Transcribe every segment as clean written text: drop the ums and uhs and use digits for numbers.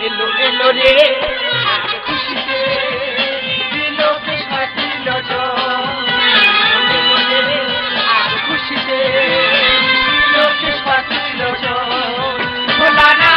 এলো এলো রে খুশিতে দিল কে সাজিল এলো রে খুশিতে দিল কে সাজিল ভোলা না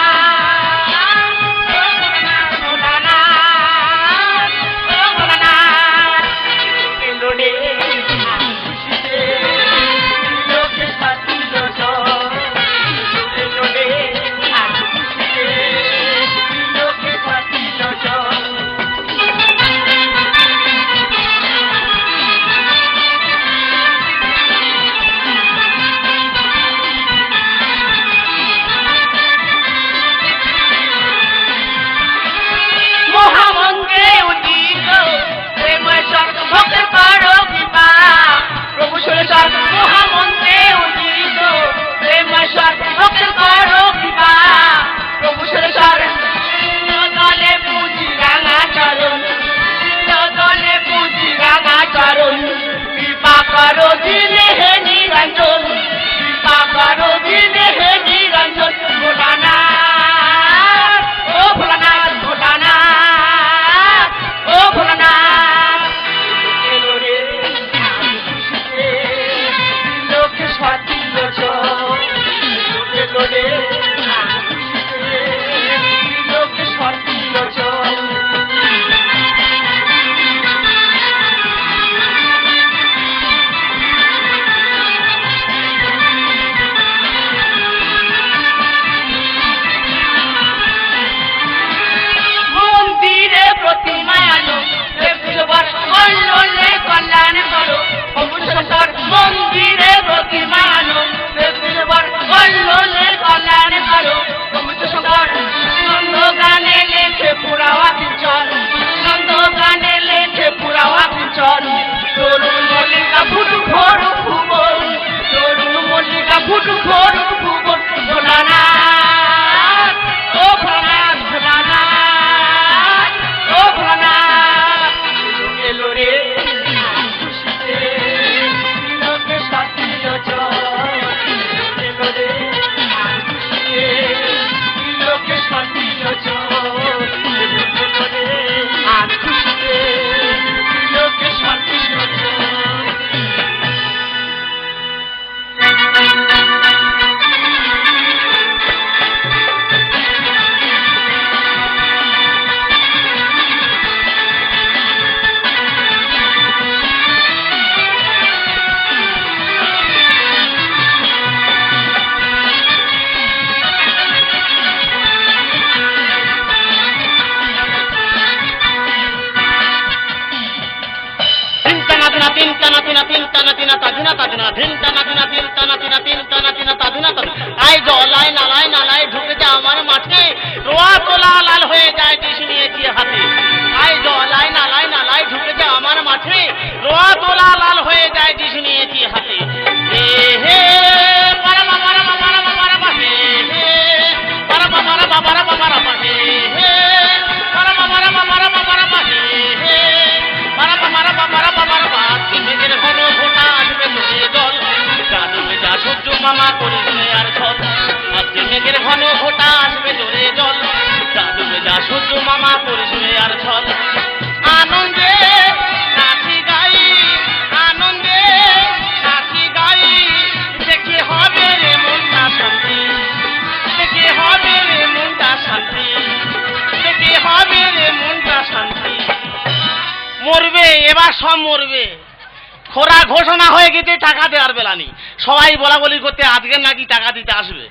খোরা ঘোষণা হয়ে গেছে টাকা দেওয়ার বেলা নেই সবাই বলা বলি করতে আজকে নাকি টাকা দিতে আসবে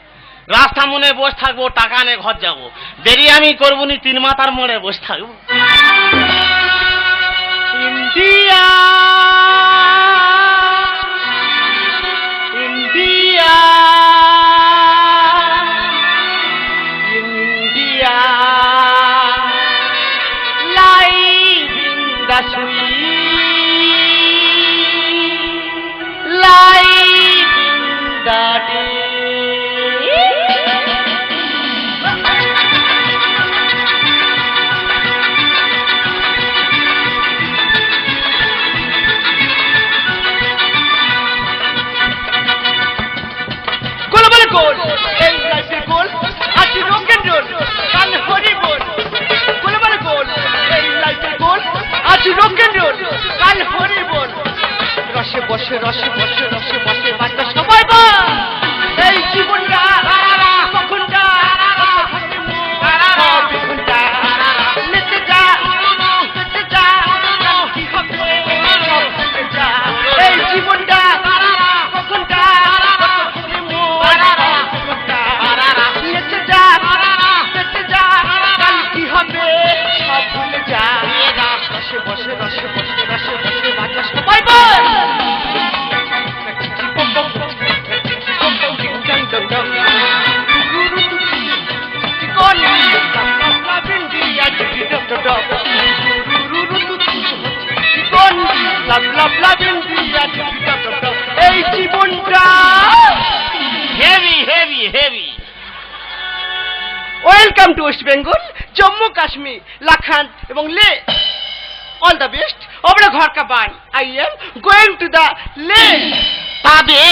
রাস্তা মনে বসে থাকবো টাকা নিয়ে ঘর যাবো দেরি আমি করবো নি 3 মাথার মোড়ে বসে থাকবো India India India live in the sweet life in the day. রসে বসে রসে বসে রসে বসে বাচ্চা সবাই বা এই জীবনটা কখনটা কখনটা নেচে যা নেচে যা কি হবে এই জীবনটা কখনটা নেচে যা নেচে যা কি হবে সব ভুলে যা রসে বসে রসে বসে রসে বসে বাচ্চা সবাই বা এই জীবনটা heavy heavy heavy. Welcome to West Bengal, Jammu Kashmir, লাখান এবং লে। All the best. আমরা ঘর কা বান। I am going to the Leh. তবে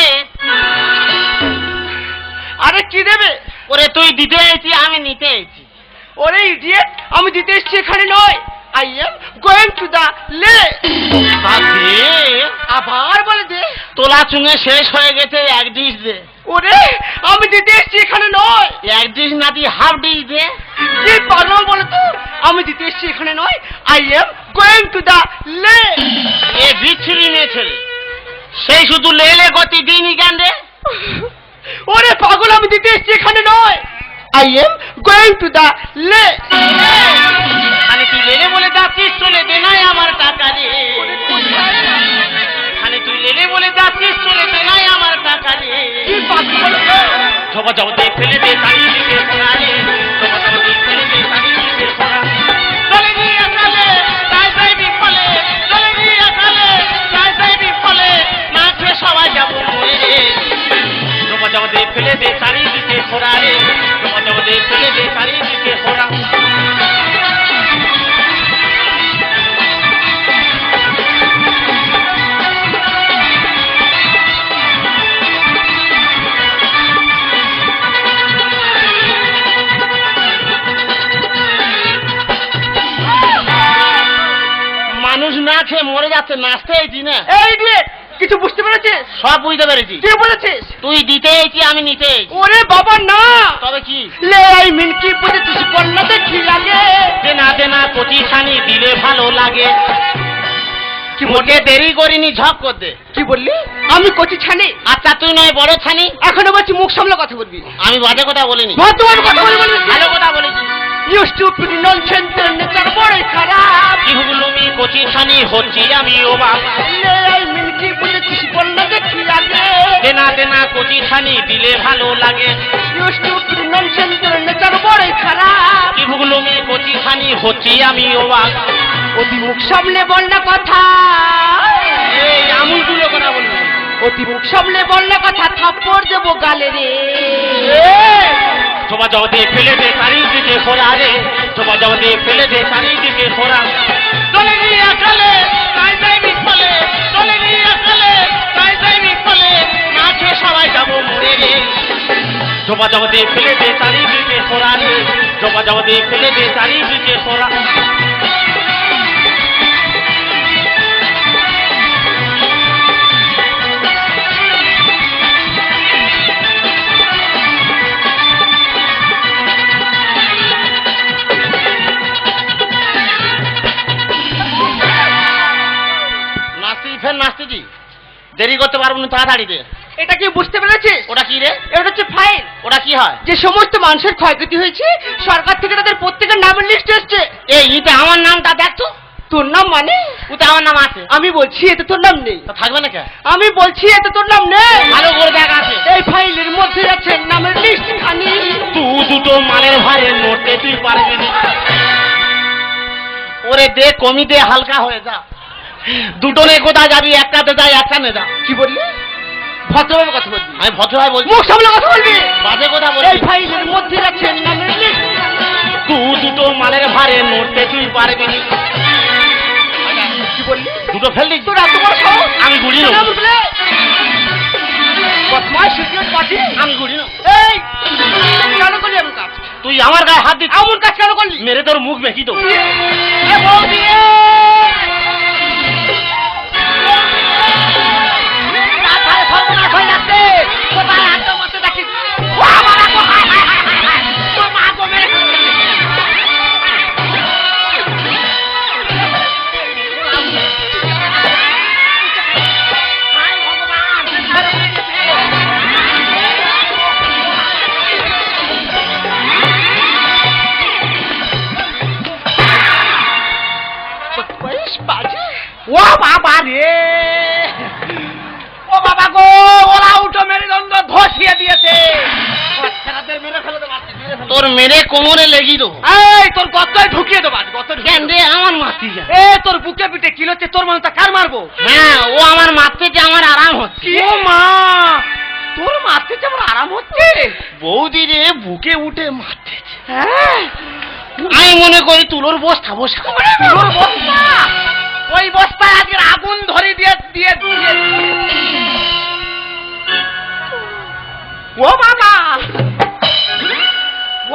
আরে কি দেবে? ওরে তুই দিতে এসেছি, আমি নিতে এসেছি। ওরে ইডিয়েট, আমি দিতে এসেছি এখানে নয়। I am going to the লে। আবার বলে দে। তোলা চুঙে শেষ হয়ে গেছে, এক ডিশ দে। ওরে আমি দিতে এসেছি এখানে নয়। এক ডিশ না দিয়ে হাফ ডিশ দে। কি পাগল বলে তো, আমি দিতে এসেছি এখানে নয়। I am going to the লে। এ বিচ্ছিরি মেয়ে ছেলে, সেই শুধু লেলে গতি দিইনি কেন রে? ওরে পাগল, আমি দিতে এসেছি এখানে নয়। I am going to the লে। আরে তুই লেলে বলে যাচ্ছিস, চলে দে নাই আমার টাকা রে। আরে তুই লেলে বলে যাচ্ছিস, চলে দে নাই আমার টাকা রে। কি পাগল ঝপা ঝপ দিয়ে ফেলে দে চারিদিকে ফোড়া রে। ঝপা ঝপ দিয়ে ফেলে দে চারিদিকে ফোড়া। চলে গিয়ে আসালে তাই তাই বিফলে, চলে গিয়ে আসালে তাই তাই বিফলে, না খেয়ে সবাই যাবো মরে রে। ঝপা ঝপ দিয়ে ফেলে দে চারিদিকে ফোড়া রে। ঝপা ঝপ দিয়ে ফেলে দে চারিদিকে ফোড়া। মানুষ না খেয়ে মরে যাচ্ছে, নাচতে এইছি না। এই দিয়ে কিছু বুঝতে পেরেছিস? সব বুঝতে পেরেছি। কি বলেছিস? তুই দিতে এইছি, আমি নিতে এইছি। ওরে বাবা না। তবে কি? লে আই মিন কি বুঝেছিস? বন্যা দেখি লাগে। দেনা দেনা কচি ছানি দিলে ভালো লাগে। কি মোটে দেরি করিনি, ঝপ করতে। কি বললি? আমি কচি ছানি? আচ্ছা তুই নয় বড় ছানি। এখনো বলছি মুখ সামলে কথা বলবি। আমি বাজে কথা বলিনি, ভদ্রভাবে কথা বলবি। ভালো কথা বলেছি। ইউ স্টুপিড ননসেন্স, তোর নেচার বড়ই খারাপ। কি হুগলুমি কচি ছানি হচ্ছি আমি অবাক। লে আই মিন কি বুঝেছিস? বন্যা দেখি লাগে। দেনা দেনা কচি ছানি দিলে ভালো লাগে। ইউ স্টুপিড ননসেন্স, তোর নেচার বড়ই খারাপ। কি হুগলুমি কচি ছানি হচ্ছি আমি অবাক। অতি মুখ সামলে বল না কথা। এই আমুলগুলো কথা বলবি। অতি মুখ সামলে বল না কথা, থাপ্পড় দেবো গালে রে। ঝোপা জবা দিয়ে ফেলে দে চারিদিকে খোরা রে। ঝোপা জবা দিয়ে ফেলে দে চারিদিকে খোরা। চলে গিয়ে আকালে তাই তাই বিফলে, চলে গিয়ে আকালে তাই তাই বিফলে, না খেয়ে সবাই যাবো মরে রে। ঝোপা জবা দিয়ে ফেলে দে চারিদিকে খোরা রে। ঝোপা জবা দিয়ে ফেলে দে চারিদিকে খোরা। নাচতেছি, দেরি করতে পারবো না, তাড়াতাড়ি দে। এটা কি বুঝতে পেরেছিস? ওটা কি রে? এটা হচ্ছে ফাইল। ওটা কি হয়? যে সমস্ত মানুষের ক্ষয়ক্ষতি হয়েছে, সরকার থেকে তাদের প্রত্যেকের নামের লিস্ট এসছে। এই ইতে আমার নামটা দেখতো। তোর নাম মানে? ওতে আমার নাম আছে। আমি বলছি এতে তোর নাম নেই। তা থাকবে না কেন? আমি বলছি এতে তোর নাম নেই। ভালো করে দেখ আছে। এই ফাইলের মধ্যে আছে নামের লিস্ট খানি। তুই দুটো মালের ভারে নড়তে তুই পারবি না। ওরে দে, কমি দে, হালকা হয়ে যা। দুটো নে কোথায় যাবি? একটাতে যাই, একটা নে যা। কি বললি? ভদ্রভাবে কথা বলবি। আমি ভদ্রভাবে বলছি। মুখ সামলে কথা বলবি। বাজে কথা এই বলছি। ফাইলের মধ্যে আছে নামের লিস্ট। তুই দুটো মালের ভারে নড়তে তুই পারবি না। কি বললি? দুটো ফেল দিচ্ছি। তোর এত বড় সাহস? আমি গুলি নেব। বদমাশ সিকিউরিটি পার্টি। আমি গুলি নেব। এই কেন করলি এমন কাজ? তুই আমার গায়ে হাত দিচ্ছিস। এমন কাজ কেন করলি? মেরে তোর মুখ বেঁকি দেবো। এ বৌদি, বাবা রে, ও বাবা গো, ওরা উঠো মেরুদণ্ড ধসিয়ে দিয়েছে। তোর মেরে কোমরে লেগি দেবো। এই তোর গতই ঢুকিয়ে দেবো, আজ গত কেন রে আমার মারতি যা? এ তোর বুকে পিঠে কি হচ্ছে, তোর মানুষটা কার মারবো? হ্যাঁ, ও আমার মারতে আমার আরাম হচ্ছে। ও মা, তোর মারতে যেমন আরাম হচ্ছে। বৌদি রে বুকে উঠে মারতেছে। হ্যাঁ, আমি মনে করি তুলোর বস্তা বসা। তোর বস্তা, ওই বস্তায় আজকে আগুন ধরে দিয়ে দিয়ে দিয়ে। ও বাবা,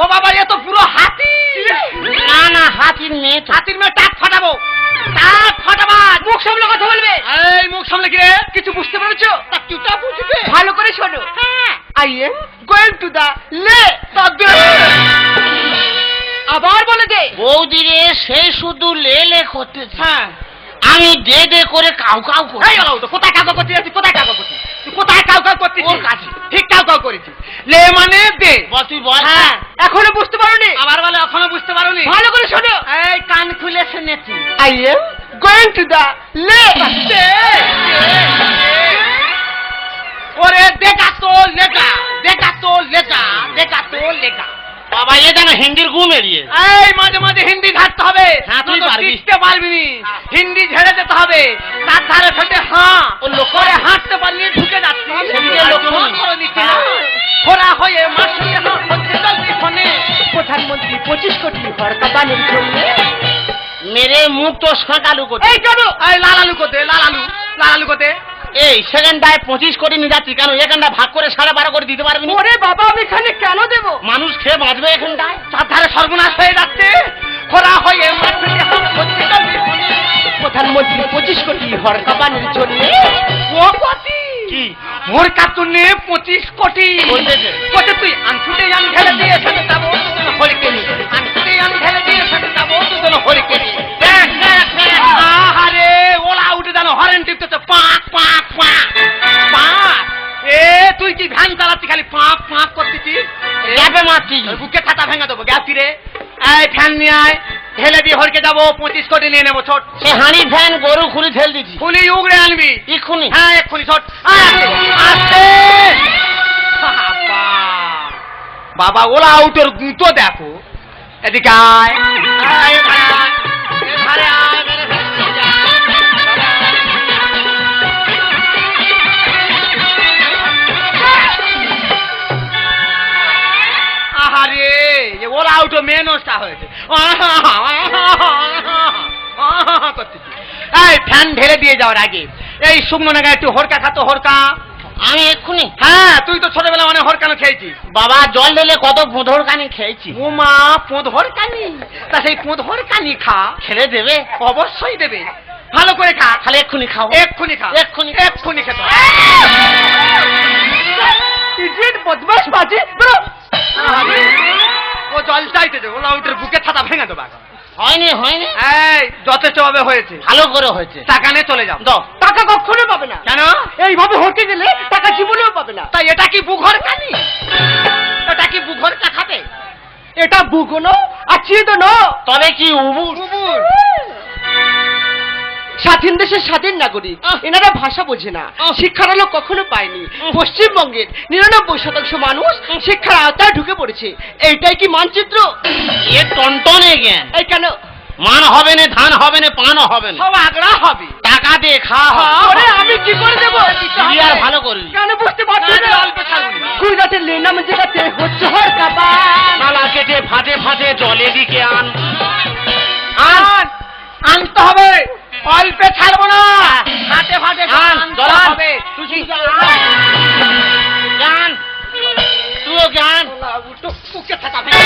ও বাবা, এ তো পুরো হাতি। না না, হাতির মেয়ে তো। হাতির মেয়ে টাক ফাটাবো, টাক ফাটাবা। মুখ সামলে কথা বলবে। এই মুখ সামলে কি রে? কিছু বুঝতে পেরেছো? তা কিটা বুঝবে? ভালো করে শোনো। I am going to the lay. আবার বলে দে। বৌদি রে সেই শুধু লে করতেছে। হ্যাঁ, আমি দে দে করে কাউ কাউ করি। এই গেল তো। কোথায় কাউ কাউ করছিস? তুই কোথায় কাউ কাউ করছিস? তুই কোথায় কাউ কাউ করছিস? ওর কাছে। ঠিক কাউ কাউ করেছিস। লে মানে দে। বল তুই বল। হ্যাঁ, এখনো বুঝতে পারোনি? আবার বলে এখনো বুঝতে পারোনি? ভালো করে শোনো। এই কান খুলে শুনেছি। I am going to the lake. ওরে দেখা তো লেগা, দেখা তো লেগা, দেখা তো লেগা। বাবা এ যেন হিন্দির গু মেরিয়ে। এই মাঝে মাঝে হিন্দি ঝাড়তে হবে। হ্যাঁ, তুই নয়তো পারবি। টিকতে পারবি নি। হিন্দি ঝেড়ে যেতে হবে। তার ধারে ফেটে হ্যাঁ, ও লোক করে হাঁটতে পারলে ঢুকে যাচ্ছি। সেদিকে লোক জোর করে দিচ্ছি না। খোরা হয়ে মার সঙ্গে হাঁ হচ্ছে চলতি ফোনে। প্রধানমন্ত্রী 25 কোটি হরকা বানের জন্য। মেরে মুখ তো সকালু করছে। এই কেন? এই লালালু কোতে, লালালু, লালালু কোতে। এই সেকেন্ডটায় 25 কোটি নিয়ে যাচ্ছি কেন? এখানটা ভাগ করে 12.5 করে দিতে পারবি না? ওরে বাবা, আমি এখানে কেন দেব? মানুষ খেয়ে বাঁচবে এখানটায়। তার ধারে সর্বনাশ হয়ে যাচ্ছে। খোরা হয়ে মার ফেটে হাত হচ্ছে চলতি ফোনে। প্রধানমন্ত্রী 25 কোটি হরকা বানের জন্য। ও কোটি কি? মোর কাতুনে 25 কোটি বলতেছে। কোতে তুই আনছুটে আন ঢেলে দিয়ে সাথে যাবো তুজন হরিকেনি। আনছুটে আন ঢেলে দিয়ে সাথে যাবো তুজন হরিকেনি। দেখ দেখ দেখ, আহারে ওলা উঠে জানো হরেন টিপতেছে পাক পাক পাক পাক। এ তুই কি ভ্যান চালাচ্ছি খালি পাক পাক করতেছিস? গ্যাপে মারছি। তোর বুকে ছাতা ভেঙে দেবো গ্যাপি রে। এই ফ্যান নিয়ে আয়, ঢেলে দিয়ে হরকে যাবো, 25 কোটি নিয়ে নেবো। ছোট সে হাঁড়ি ফ্যান গরু খুলি ঠেল দিচ্ছি ফুলি উগড়ে আনবি এক্ষুনি। হ্যাঁ এক্ষুনি। ছোট আসতে বাবা, ওলা আউটের গুঁতো দেখো। এদিকে আয়, আয়, এধারে আয়, এধারে আয়, মেরে ফেলতে যা। আহারে, এ ওলা আউটো মেন নষ্টা হয়েছে। করতেছি। এই ফ্যান ঢেলে দিয়ে যাওয়ার আগে এই শুকনো নাগা একটু হরকা খাতো, হরকা। আমি এক্ষুনি। হ্যাঁ, তুই তো ছোটবেলা অনেক হরকানো খেয়েছিস। বাবা জল ঢেলে কত পোঁধর কানি খেয়েছি। ও মা, পোঁধর কানি? তা সেই পোঁধর কানি খা। খেলে দেবে? অবশ্যই দেবে। ভালো করে খা। খালি এক্ষুনি খাও। এক্ষুনি খা, এক্ষুনি। এক্ষুনি খেতে হবে। ইডিয়েট বদমাশ বাজে, বেরো। ও জল চাইতেছে, ওলা উঠের বুকে ছাতা ভেঙে দেবা। হয়নি হয়নি। এই যথেষ্ট ভাবে হয়েছে। ভালো করে হয়েছে। টাকা নিয়ে চলে যাও। দাও। টাকা কখনো পাবে না। কেন? এইভাবে হতে গেলে টাকা জীবনেও পাবে না। তাই এটা কি বুঘর কানি? এটা কি বুঘর কা খাবে? এটা বুগনো আছি তো না। তবে কি উবুর? স্বাধীন দেশের স্বাধীন নাগরিক, এনারা ভাষা বোঝে না, শিক্ষার আলো কখনো পায়নি। পশ্চিমবঙ্গের 99% মানুষ শিক্ষার আওতায় ঢুকে পড়েছে। এইটাই কি মানচিত্র? এ টনটনে জ্ঞান। এই কেন? মান হবে না, ধান হবে না, পানও হবে না। সব আগড়া হবে। টাকা দিয়ে খাওয়া হবে। ওরে আমি কি করে দেবো? তুই আর ভালো করবি। কেন বুঝতে পারছি না? কুড়িটাতে লেনাম যেটাতে হচ্ছে হর কাবা। নালা কেটে ফাটে ফাটে জলে দিকে আন। আন আনতে হবে, অল্পে ছাড়বো না। ফাটে ফাটে আন, আনতে জল আন। হবে। তুই কি জ্ঞান? তুইও জ্ঞান। বুকে ছাতা ভেঙে।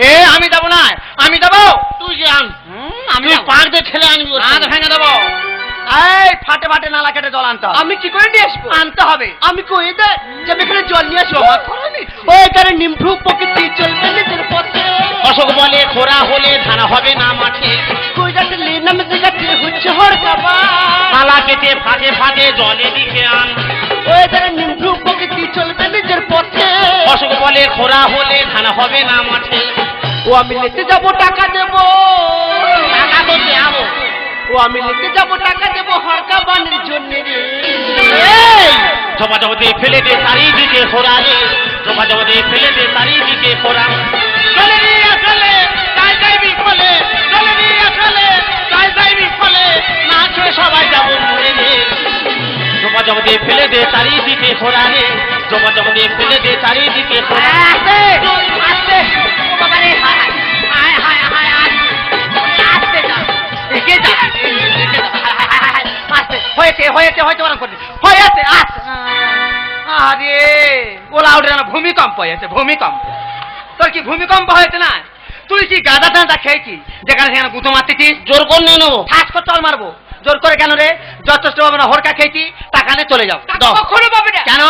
এ আমি যাবো না, আমি যাবো। তুই জ্ঞান। আমি তুই পাঁক দিয়ে ঠেলে আনবি। হাত ভেঙে দেবো। এই ফাটে ফাটে নালা কেটে জল আনতে হবে। আমি কি করে নিয়ে আসবো? আনতে হবে। আমি কই দে যে এখানে জল নিয়ে আসবো। ওই কারণে নিম্ভু প্রকৃতি চলবে নিজের পথে। অশোক বলে খোরা হলে ধান হবে না মাঠে। কুড়িটাতে লেনাম যেটাতে হচ্ছে হর কাবা। নালা কেটে ফাটে ফাটে জলে দিকে আন। ওই কারণে নিম্ভু প্রকৃতি চলবে নিজের পথে। অশোক বলে বলে খরা হলে ধান হবে না মাঠে। ও আমি নিতে যাবো টাকা দেবো, টাকা তো দেবো। ও আমি নিতে যাবো টাকা দেবো হরকা বানের জন্য রে। জবা জবতে ফেলে দে চারিদিকে খরা রে, জবা জবতে ফেলে দে চারিদিকে খরা। চলে রে আসলে তাই যাইবি ফলে, চলে রে আসলে তাই যাইবি ফলে, না ছুঁয়ে সবাই যাবো মরে রে। জবা জবতে ফেলে দে চারিদিকে খরা রে, জবা জবতে ফেলে দে চারিদিকে খরা। আস্তে আস্তে ও বাবা রে, হায় হায় হায় হায় আস্তে যা, এগিয়ে যা, আস্তে হয়েছে হয়েছে হয়েছে ওরকম করবি, হয়েছে আস্তে। আরে ওলা উঠে না, ভূমিকম্প হয়েছে, ভূমিকম্প। তোর কি ভূমিকম্প হয়েছে না? তুই কি গাঁদা টাঁদা খেয়েছি যেখানে সেখানে গুঁতো মারতেছিস? জোর করে নিয়ে নেবো। ঠাস করে চল মারবো। জোর করে কেন রে? যথেষ্ট হবে না, হরকা খেয়েছি, টাকা নিয়ে চলে যাও। দাও। কখনো পাবে না। কেন?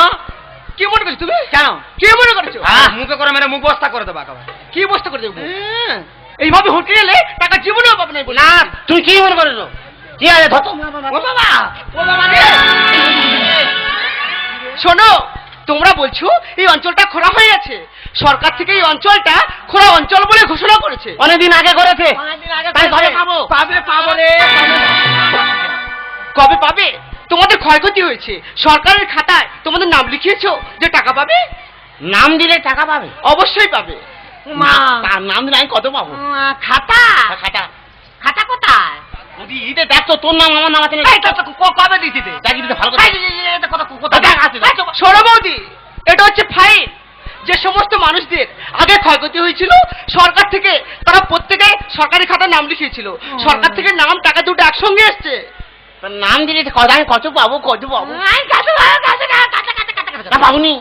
কি মনে করছো তুমি? কেন কি মনে করছো? হ্যাঁ। মুখে করে মেরে মুখ বস্তা করে দেবো একেবারে। কি বস্তা করে দেবো? এইভাবে হুঁকি এলে টাকা জীবনেও পাবে না। না তুই কি মনে করিস? কি আছে ধর তো। ও বাবা, ও বাবা রে। শোনো, তোমরা বলছো এই অঞ্চলটা খরা হয়ে গেছে, সরকার থেকে এই অঞ্চলটা খরা অঞ্চল বলে ঘোষণা করেছে। অনেকদিন আগে করেছে। তাই কবে পাবো? পাবে, পাবো রে। কবে পাবে? তোমাদের ক্ষয়ক্ষতি হয়েছে, সরকারের খাতায় তোমাদের নাম লিখিয়েছো যে টাকা পাবে। নাম দিলে টাকা পাবে? অবশ্যই পাবে। তার নাম দিলে আমি কত পাবো? খাতা খাটা খাতা কোথায়? ঈদে দেখ তো, তোর নাম আমার নাম আছে না? কবে দিতে দে? দেখি দিতে ভালো করে। শোনো বৌদি, এটা হচ্ছে ফাইন। যে সমস্ত মানুষদের আগে ক্ষয়ক্ষতি হয়েছিল, সরকার থেকে তারা প্রত্যেকে সরকারি খাতায় নাম লিখিয়েছিল, সরকার থেকে নাম টাকা দুটো একসঙ্গে এসছে। তোর নাম দিলে আমি কত পাবো? কত পাবো? না পাবনি।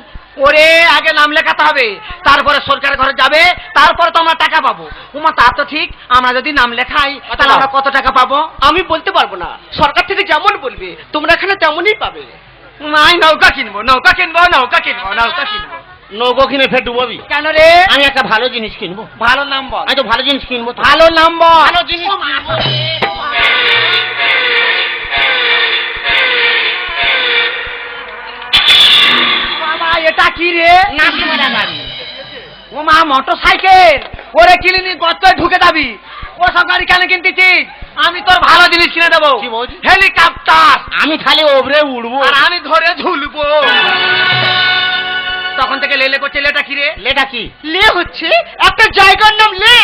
ওরে আগে নাম লেখাতে হবে, তারপরে সরকারের ঘরে যাবে, তারপরে তো আমরা টাকা পাবো। উমা তা তো ঠিক। আমরা যদি নাম লেখাই তাহলে আমরা কত টাকা পাবো? আমি বলতে পারবো না, সরকার থেকে যেমন বলবে তোমরা এখানে তেমনই পাবে। নাই, নৌকা কিনবো, নৌকা কিনবো, নৌকা কিনবো, নৌকা কিনবো। নৌকো কিনে ফের ডুববি? কেন রে? আমি একটা ভালো জিনিস কিনবো। ভালো নাম বল। আমি তো ভালো জিনিস কিনবো। ভালো নাম বল। ভালো জিনিস। বাবা এটা কি রে? নাকি মারা গাড়ি। ও মা, মোটর সাইকেল। ওরে কিলিনি গর্তে ঢুকে যাবি। ও সব গাড়ি কেন কিনতেছিস? আমি তোর ভালো জিনিস কিনে দেবো। কি বলছিস? হেলিকপ্টার। আমি খালি ওপরে উড়বো আর আমি ধরে ঝুলবো। তখন থেকে লেলে করছে। লেটা কি রে? লেটা কি? লে হচ্ছে একটা জায়গার নাম। লে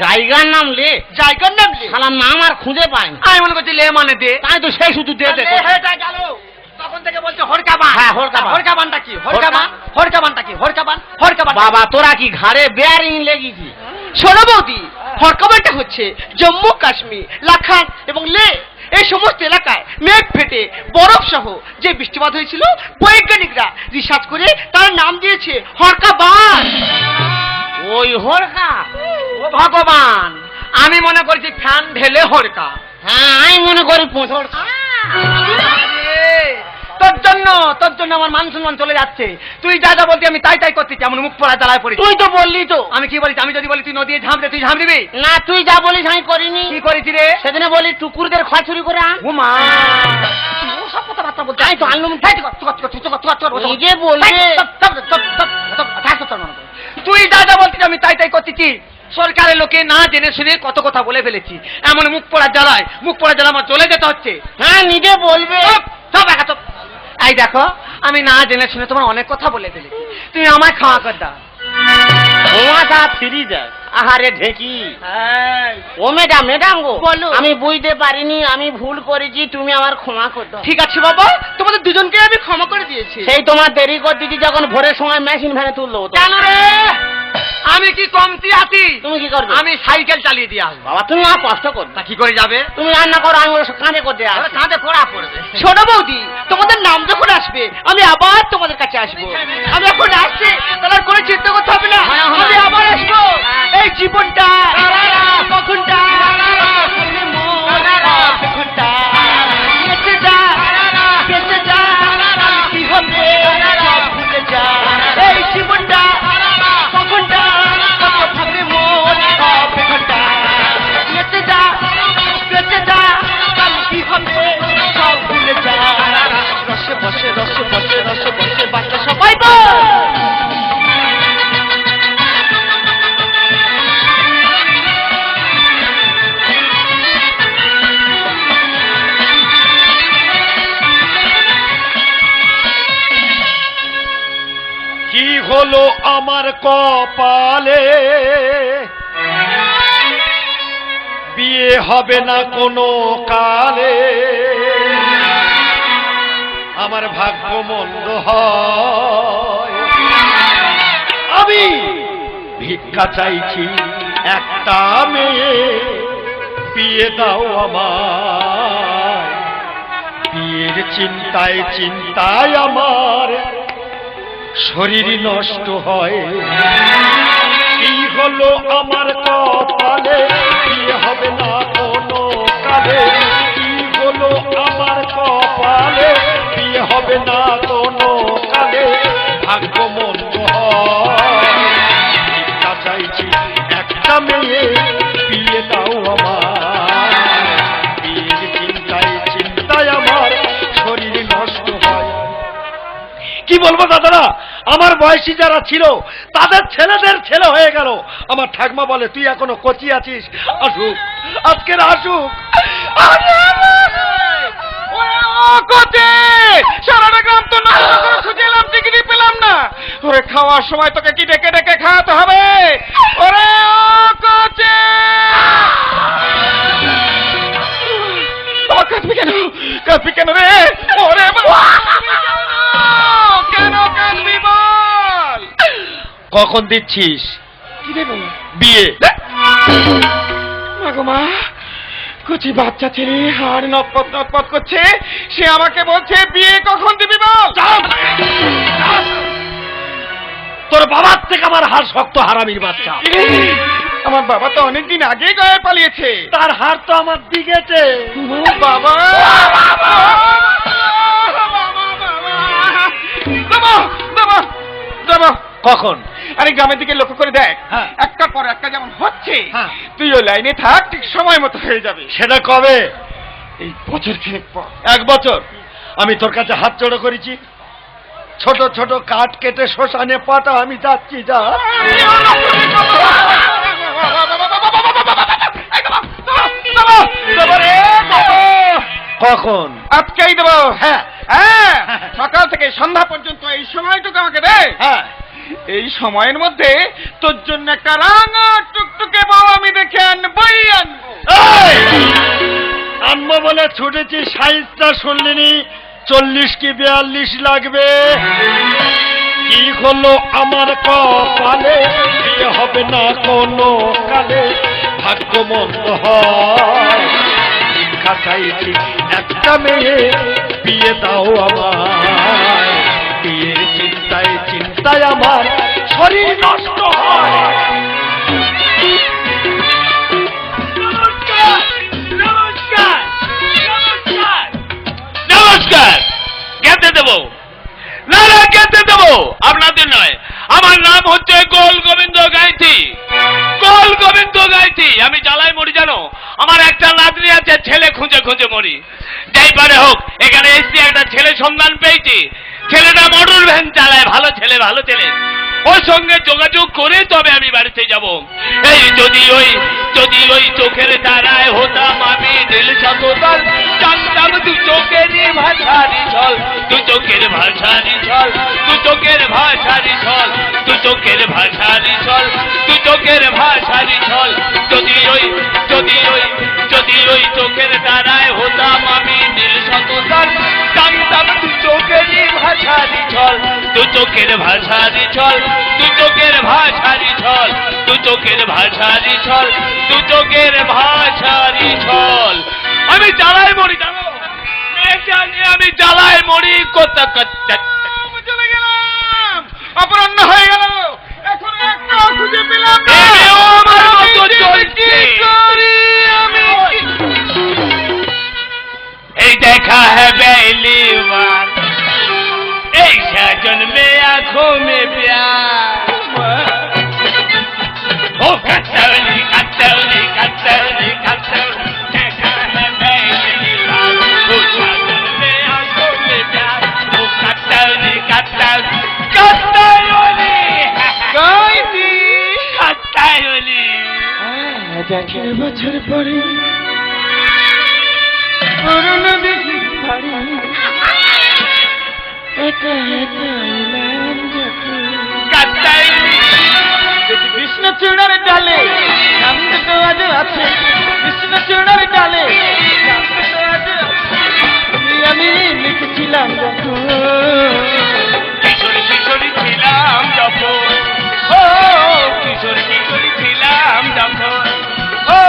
জায়গার নাম লে? জায়গার নাম লে। শালা নাম আর খুঁজে পাই। আমি মনে করছি লে মানে দে। তাই তো সেই শুধু দে দে করছে। হেটা গেল। তখন থেকে বলছে হরকাবান। হ্যাঁ, হরকাবান। হরকাবানটা কি? হরকাবান, হরকাবানটা কি? হরকাবান, হরকাবান। বাবা তোরা কি ঘাড়ে বেয়ারিং লেগেছি? শোনো বৌদি, হরকাবানটা হচ্ছে জম্মু কাশ্মীর, লাখান এবং লে এই সমস্ত এলাকায় মেঘ ফেটে বরফ সহ যে বৃষ্টিপাত হয়েছিল, বৈজ্ঞানিকরা রিসার্চ করে তার নাম দিয়েছে হরকাবান। ওই হরকা? ও ভগবান, আমি মনে করছি ফ্যান ঢেলে হরকা। হ্যাঁ আমি মনে করি পোঁছর। তোর জন্য আমার মান সম্মান চলে যাচ্ছে। তুই যা যা বলতি আমি তাই তাই করতেছি। এমন মুখ পড়া জ্বালায় পড়ি। তুই তো বললি তো। আমি কি বলি? আমি যদি বলি তুই নদী ঝাঁপ দে, তুই ঝাঁপ দিবি? না তুই যা বলিস আমি করিনি। কি করেছি রে? সেদিনে বলি টুকুরদের খয় চুরি করে আন। ও মা, ও সব কথাবার্তা বলতে আমি তো আনলুম। নিজে বলবে। তুই যা যা বলছিস আমি তাই তাই করতেছি। সরকারের লোকে না জেনে শুনে কত কথা বলে ফেলেছি। এমন মুখ পড়া জ্বালায়, মুখ পড়া জ্বালা আমার চলে যেতে হচ্ছে। হ্যাঁ নিজে বলবে। সব একা তো। এই দেখো, আমি না জেনে শুনে তোমার অনেক কথা বলে ফেলেছি, তুমি আমায় ক্ষমা কর দাও। তোমাটা ফিরি দেয়। আহারে ঢেকি। ও ম্যাডাম, ম্যাডাম গো, বলো। আমি বুঝতে পারিনি, আমি ভুল করেছি, তুমি আমার ক্ষমা করে দাও। ঠিক আছে বাবা, তোমাদের দুজনকে আমি ক্ষমা করে দিয়েছি। সেই তোমার দেরি করতেছি যখন ভোরের সময় মেশিন ভ্যানে তুললো তো। কেন রে? আমি কি কমতি আছি? তুমি কি করবে? আমি সাইকেল চালিয়ে দিয়ে আসবো। বাবা তুমি আর কষ্ট করবে। তা কি করে যাবে? তুমি রান্না করো, আমি ওর কাঁধে করতে আসবো। কাঁধে পড়া পড়বে। ছোট বৌদি, তোমাদের নাম যখন আসবে আমি আবার তোমাদের কাছে আসবো। আমি এখন আসছি, তাহলে কোনো চিন্তা করতে হবে না। আমি আবার আসবো। এই জীবনটা কখনটা কখনটা বেঁচে যা, বেঁচে যা, কি হবে সব ভুলে যা। এই জীবনটা কখনটা কত ভাবে মন সব ঘন্টা বেঁচে যা, বেঁচে যা, কাল কি হবে সব ভুলে যা। রসে বসে, রসে বসে, রসে বসে বাচ্চা সবাই কি হলো আমার কপালে, বিয়ে হবে না কোনো কালে, আমার ভাগ্য মন্দ হয়। আমি ভিক্ষা চাইছি একটা মেয়ে, বিয়ে দাও আমার। বিয়ের চিন্তায় চিন্তায় আমার শরীর নষ্ট হয়। কি হলো আমার কপালে, বিয়ে হবে না কোনো কালে। কি হলো আমার কপালে, বিয়ে হবে না কোনো কালে, ভাগ্য মন্দ হয়। ভিক্ষা চাইছি একটা মেয়ে, বিয়ে দাও আমার। বিয়ের চিন্তায় চিন্তায় আমার শরীর নষ্ট হয়। কি বলবো দাদারা, আমার বয়সী যারা ছিল তাদের ছেলেদের ছেলে হয়ে গেল। আমার ঠাকমা বলে তুই এখনো কচি আছিস, আসুক আজকের আসুক। সারাটা গ্রাম তো নষ্ট করে খুঁজে এলাম, টিকিটই পেলাম না। ওরে খাওয়ার সময় তোকে কি ডেকে ডেকে খাওয়াতে হবে? ওরে ও কোচে, কাঁদবি কেন? কাঁদবি কেন রে? ওরে কেন কাঁদবি বল? কখন দিচ্ছিস কি দেবো? বিয়ে? মাগো মা, কুচি বাচ্চা ছেলে হাড় নটপট নটপট করছে, সে আমাকে বলছে বিয়ে কখন দিবি বল? তোর বাবার থেকে আমার হাড় শক্ত, হারামির বাচ্চা। আমার বাবা তো অনেকদিন আগেই গয়ে পালিয়েছে। তার হাড় তো আমার দিকেছে। বাবা কখন? আরে গ্রামের দিকে লক্ষ্য করে দেখ, হ্যাঁ। একটার পর একটা যেমন হচ্ছে, হ্যাঁ। তুই ওই লাইনে থাক, ঠিক সময় মতো হয়ে যাবে। সেটা কবে? এই বছর খানেক পর। 1 বছর আমি তোর কাছে হাত জোড়ো করেছি। ছোট ছোট কাঠ কেটে শ্মশানে পাঠা, আমি যাচ্ছি। যা। কখন? আজকেই দেবো। হ্যাঁ হ্যাঁ, সকাল থেকে সন্ধ্যা পর্যন্ত এই সময়টুকু আমাকে দে। হ্যাঁ। এই সময়ের মধ্যে তোর জন্য একটা রাঙা টুকটুকে বউ আমি দেখে আনবই আনবো। আনবো বলে ছুটেছি, সাইজটা শুনলিনি 40 কি 42 লাগবে। কি হলো আমার কপালে, বিয়ে হবে না কোনো কালে, ভাগ্য মন্দ হয়। ভিক্ষা চাইছি একটা মেয়ে, বিয়ে দাও আমার। বিয়ের চিন্তায় চিন্তায় আমার শরীর নষ্ট হয়। নমস্কার। খেতে দেবো না? না খেতে দেবো আপনাদের নয়। আমার নাম হচ্ছে গোল গোবিন্দ গাইতি। গোল গোবিন্দ গাইতি। আমি জ্বালায় মরি জানো। আমার একটা নাতনি আছে, ছেলে খুঁজে খুঁজে মরি। যাই পারে হোক, এখানে এসছি, একটা ছেলে সন্ধান পেয়েছি। ছেলেটা মোটর ভ্যান চালায়, ভালো ছেলে ভালো ছেলে। ওর সঙ্গে যোগাযোগ করে তবে আমি বাড়িতে যাব। এই যদি ওই চোখের তারায় হতাম আমি নীল শতদল, জানতাম দু চোখেরই ভাষারি ছল, দু চোখের ভাষারি ছল, দু চোখের ভাষারি ছল, দু চোখের ভাষারি ছল, দু চোখের ভাষারি ছল। যদি ওই চোখের তারায় হতাম আমি নীল শতদল, জানতাম দু চোখেরই ভাষারি ছল, দু চোখের ভাষারি ছল, দু চোখের ভাষারি ছল, দু চোখের ভাষারি ছল, দু চোখের ভাষারি ছল। আমি জ্বালায় মরি জানো, মেয়েটা নিয়ে আমি জ্বালায় মরি। চলে গেলাম, অপরাহ্ন হয়ে গেল, এখন একটা খুঁজে পেলাম না। এও আমার মতো চলছে। কি করি আমি? এই দেখা है पहली बार, एक सजन में आंखों में प्यार। ओ कतौली कतौली कतौली कतौली, देखा है पहली बार, ओ सजन में आंखों में प्यार। ओ कतौली कतौली कतौली গাইতি। कतौली। দেখে বছর পরে করোনা দেখি পারি, একা একা এলাম যখন। আজও আছে কৃষ্ণচূড়ার ডালে গানগুলো আজও আমি লিখেছিলাম যখন কিশোরী কিশোরী ছিলাম যখন, ও কিশোরী কিশোরী ছিলাম যখন, ও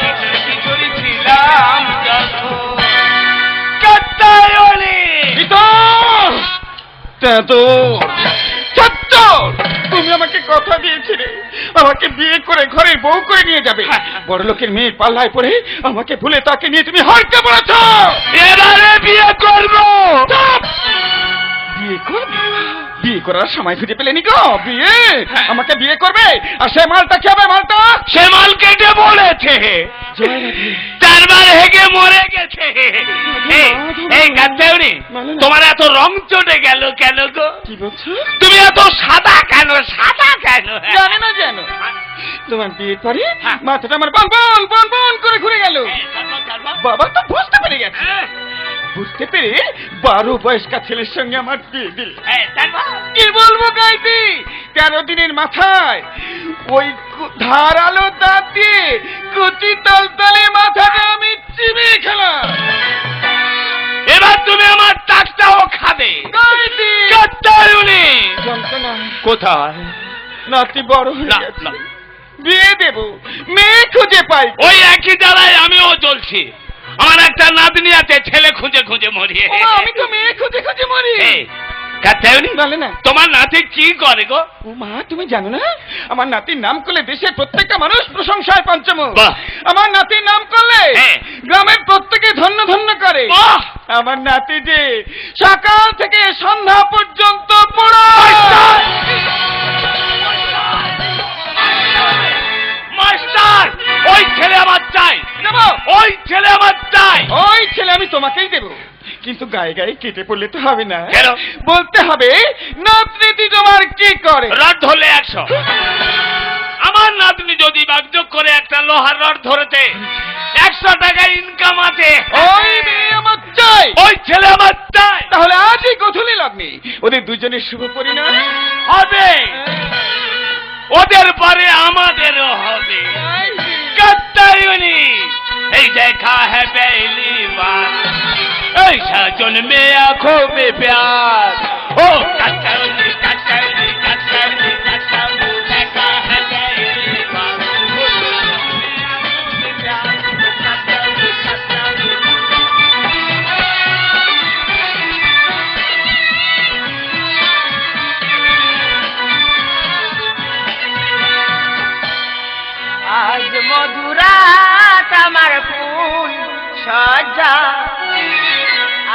কিশোরী কিশোরী ছিলাম যখন। কাত্তায়নী! তুমি আমাকে কথা দিয়েছিলে আমাকে বিয়ে করে ঘরে বউ করে নিয়ে যাবে। বড় লোকের মেয়ের পাল্লায় পড়ে আমাকে ভুলে তাকে নিয়ে তুমি হরকে পড়েছ। এবারে বিয়ে করবো। বিয়ে করবে? বিয়ে করার সময় খুঁজে পেলেনি গো। বিয়ে আমাকে বিয়ে করবে আর সে মালটা কি হবে? মালটা সে মাল কেটে বলেছে, চারবার হেগে মরে গেছে। এই কাত্তায়নী, তোমার এত রং চটে গেল কেন গো? কি বলছো? তুমি এত সাদা কেন? সাদা কেন? জানে না জানো তোমার বিয়ের পরে মাথাটা আমার বল বল বল বল করে ঘুরে গেল। বাবা তো বুঝতে পেরে গেছে, বুঝতে পেরে 12 বয়স্কা ছেলের সঙ্গে আমার বিয়ে দিল। কি বলবো গাইতি, 13 দিনের মাথায় ওই ধারালো দাঁত দিয়ে কুচি তলতলে মাথাটা আমি চিবিয়ে খেলাম। এবার তুমি আমার টাকটাও খাবে। গাইতি কাত্তায়নী! যন্ত্রণা কোথায়? নাতি বড় হয়ে না, গেছে, না। বিয়ে দেব, মেয়ে খুঁজে পাই। ওই একই জ্বালায় আমিও জ্বলছি। আমার একটা নাতনি আছে, ছেলে খুঁজে খুঁজে মরিয়ে। আমি তো মেয়ে খুঁজে খুঁজে মরি। এই, কাত্তায়নী, বলে না তোমার নাতি কি করে গো? ও মা, তুমি জানো না আমার নাতির নাম করলে দেশের প্রত্যেকটা মানুষ প্রশংসায় পঞ্চমুখ। বাহ! আমার নাতির নাম করলে হ্যাঁ। গ্রামের প্রত্যেকে ধন্য ধন্য করে। বাহ! আমার নাতি যে সকাল থেকে সন্ধ্যা পর্যন্ত পড়া। মাস্টার, ওই ছেলে আমার চাই। দেবো? ওই ছেলে আমার চাই। ওই ছেলে আমি তোমাকেই দেব, কিন্তু গায়ে গায়ে কেটে পড়লে তো হবে না। কেন? বলতে হবে নাতনি তোমার কি করে। রড ধরলে 100। আমার নাতনি যদি বাগযোগ করে একটা লোহার রড ধরেছে, 100 টাকা ইনকাম আছে। ওই মেয়ে আমার চাই। ওই ছেলে আমার চাই। তাহলে আজই গোধূলি লগ্নে ওদের দুজনের শুভ পরিণয় হবে, ওদের পরে আমাদেরও হবে। কাত্তায়নী, এই দেখা है पहली बार, ऐसा जन्मे आंखों में प्यार। ओ कात्तायनी कात्तायनी कात्तायनी कात्तायनी, देखा है पहली बार, कात्तायनी कात्तायनी। আজ মধুরাত আমার ফুল সজ্জা,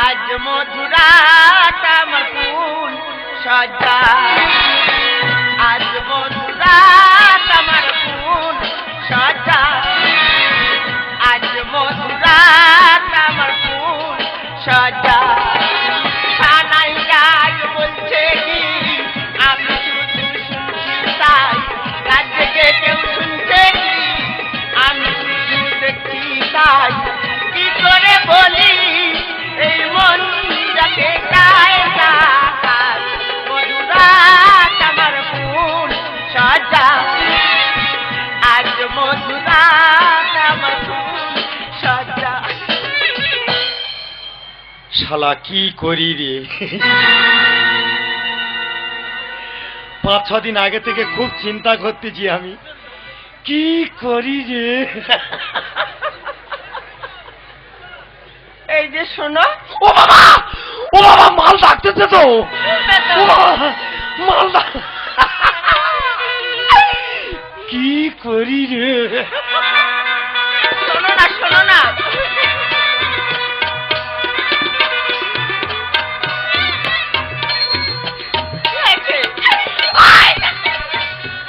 আজ মধুরাত আমার ফুল সজ্জা, আজ মধুরাত আমার ফুল সজ্জা, আজ মধুরাত আমার ফুল সজ্জা। সানাই গাছ বলছে কি আমি শুধু শুনছি তাই, রাজ্যে কেউ শুনছে কি আমি শুধু দেখছি তাই। কি করে বলি এই মন যাকে গায় না, মধুরাত আমার ফুল সজ্জা, আজ মধুরাত আমার ফুল সজ্জা। শালা কি করি রে। 5-6 দিন আগে থেকে খুব চিন্তা করতেছি আমি, কি করি রে। এই যে শোনো, ও বাবা, ও বাবা, মাল ডাকতেছে তো। ও বাবা, মাল কি করি রে। শোনো না শোনো না,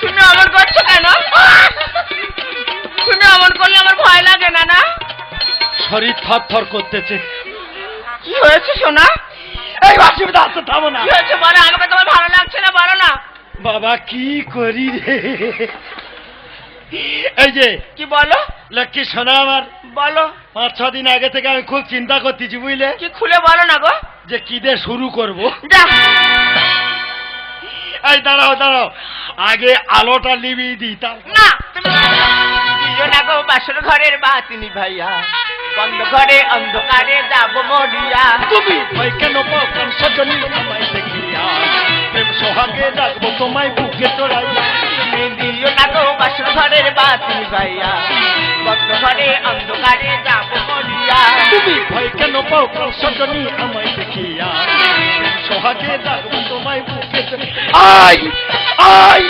তুমি অমন করছো কেন? তুমি অমন করলে আমার ভয় লাগে না? না শরীর থরথর করতেছে। কি হয়েছে সোনা? এই অসুবিধা আছে, থামো না। কি হয়েছে বলো, আমাকে তোমার ভালো লাগছে না, বলো না। বাবা কি করি রে। এই যে কি বলো? লক্ষ্মী সোনা আমার, বলো। 5-6 দিন আগে থেকে আমি খুব চিন্তা করতেছি বুঝলে, কি খুলে বলো না গো। যে কি দিয়ে শুরু করব। যা, এই দাঁড়াও দাঁড়াও, আগে আলোটা নিভিয়ে দিই। না তুমি দিও না গো বাসর ঘরের বাতি নিভাইয়া, বন্ধ ঘরে অন্ধকারে যাব মরিয়া। তুমি ভয় কেন পাও প্রাণ সজনী আমায় দেখিয়া, প্রেম সোহাগে রাখবো তোমায় বুকে চড়াইয়া। তুমি দিও না গো বাসর ঘরের বাতি নিভাইয়া, বন্ধ ঘরে অন্ধকারে যাব মরিয়া। তুমি ভয় কেন পাও প্রাণ সজনী আমায় দেখিয়া, প্রেম সোহাগে রাখবো তোমায় বুকে চড়াইয়া। আই আই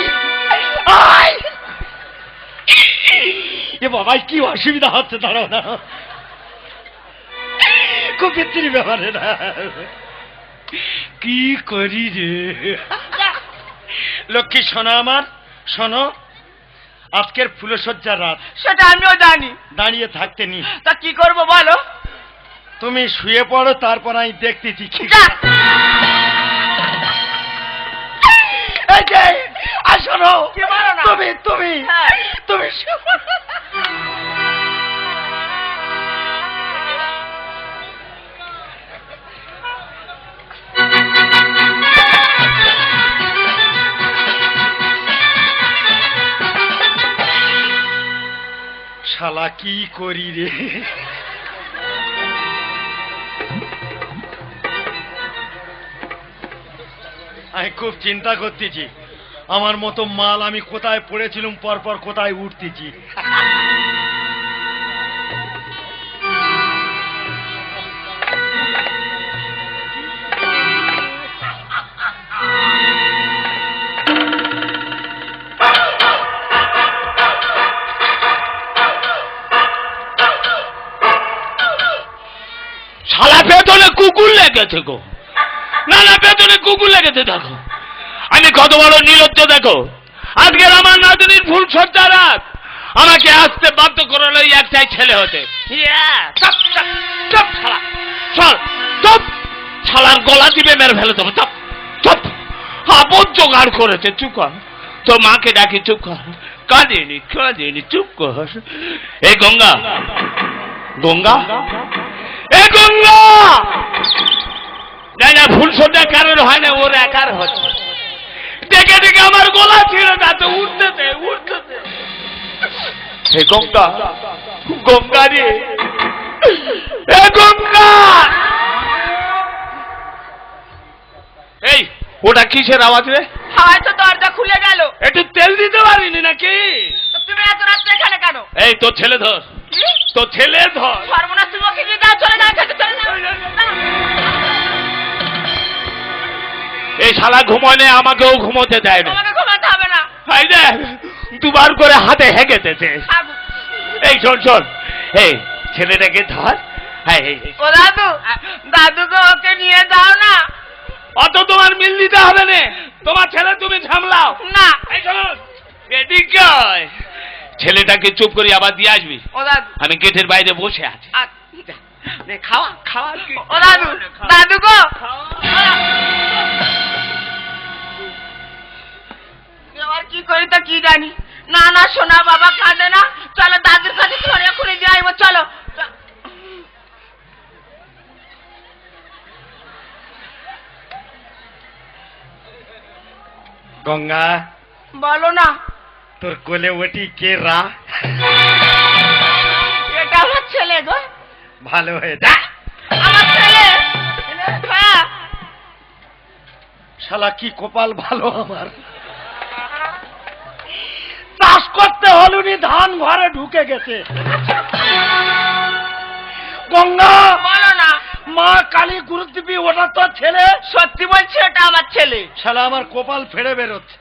আই এ বাবাই কি অসুবিধা হচ্ছে, দাঁড়াও না, খুব বিচ্ছিরি ব্যাপারে না, কি করি রে। লক্ষ্মী শোনো আমার, শোনো, আজকের ফুলসজ্জার রাত, সেটা আমিও জানি, দাঁড়িয়ে থাকতে নি। তা কি করবো বলো? তুমি শুয়ে পড়ো, তারপর আমি দেখতেছি কি। যা। এই যে, আর শোনো, কি বলো না? তুমি তুমি হ্যাঁ। তুমি শুয়ে পড়ো। শালা কি করি রে। আমি খুব চিন্তা করতেছি, আমার মতো মাল আমি কোথায় পড়েছিলাম, পরপর কোথায় উঠতেছি। শালা পেছনে কুকুর লেগেছে গো, না না পেছনে কুকুর লেগেছে। দেখো আমি কত বড় নির্লজ্জ, দেখো আজকের আমার নাতনির ফুল সজ্জা রাত, আমাকে আসতে বাধ্য করালো এই একটাই ছেলে হতে। চপ চপ চপ শালা, চল চপ, শালার গলা দিবে মেরে ফেলে দেবো। চপ চপ, আপদ জোগাড় করেছে, চুপ কর। তো মাকে ডাকি, চুপ কর, কাঁদিনি কাঁদিনি, চুপ কর। এই গঙ্গা, গঙ্গা, এ গঙ্গা, না না ফুল সজ্জা কারোর হয় না, ওর একার হচ্ছে। ডেকে ডেকে আমার গলা ছিঁড়ে যাচ্ছে, উঠতেছে উঠতেছে। হে গঙ্গা, গঙ্গা রে, এ গঙ্গা। এই ওটা কিসের আওয়াজ রে? হয়তো দরজা খুলে গেল। একটু তেল দিতে পারিনি নাকি? তো তুমি এত রাত্রে এখানে কেন? এই তোর ছেলে ধর, কি? তোর ছেলে ধর। সর্বনাশ, তুমি ওকে নিয়ে যাও, চলে যাও এখান থেকে, চলে যাও। এই শালা ঘুমোয়, আমাকেও ঘুমোতে দেয় না। তোমাকে ঘুমাতে হবে না। এই দেখ দুবার করে হাতে হেগেতেছে। থাকো। এই শোন শোন, এই ছেলেটাকে ধর। হ্যাঁ ও দাদু, দাদুকে ওকে নিয়ে যাও না। অত তোমার মিল দিতে হবে না, তোমার ছেলে তুমি সামলাও। না। এই শোন, এদিকে আয়। ছেলেটাকে চুপ করে আবার দিয়ে আসবি। ও দাদু। আমি গেটের বাইরে বসে আছি। নে, খাওয়া খাওয়া। ও দাদু, দাদু গো। এবার কি করি তা কি জানি। না না সোনা, বাবা কাঁদে না, চলো দাদুর কাছে ছড়িয়ে খুলে যাইব, চলো। গঙ্গা, বলো না। তোর কোলে ওটি কে রা? এটা আমার ছেলে গো। ভালো হয়ে যা। আমার ছেলে। হ্যাঁ। শালা কি কপাল ভালো আমার, চাষ করতে হলুনি ধান ঘরে ঢুকে গেছে। গঙ্গা, বলো না। মা কালী গুরু দিবি, ওটা তোর ছেলে? সত্যি বলছি, এটা আমার ছেলে। শালা আমার কপাল ফেড়ে বেরোচ্ছে।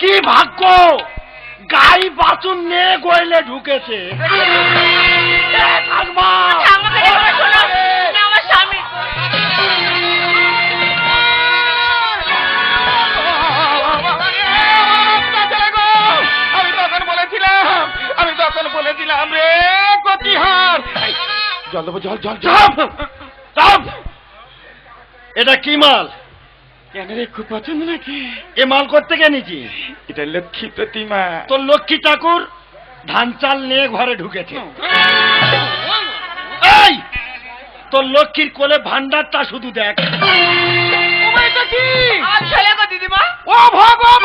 কি ভাগ্য, গাই বাছুর নে গইলে ঢুকেছে। ঠাকুমা, আচ্ছা, আমাকে এবার শোনো, তুমি আমার স্বামী। আমি তখন বলেছিলাম রে কতিহার। জল দেবো, জল জল চাপ চাপ। এটা কি মাল? কেন রে, খুব পছন্দ নাকি? এ মাল করতে গেছি? এটা লক্ষ্মী প্রতিমা। তোর লক্ষ্মী ঠাকুর ধান চাল নিয়ে ঘরে ঢুকেছে। এই তোর লক্ষ্মীর কোলে ভান্ডারটা শুধু দেখ। আমার ছেলে গো দিদিমা। ও ভগবান,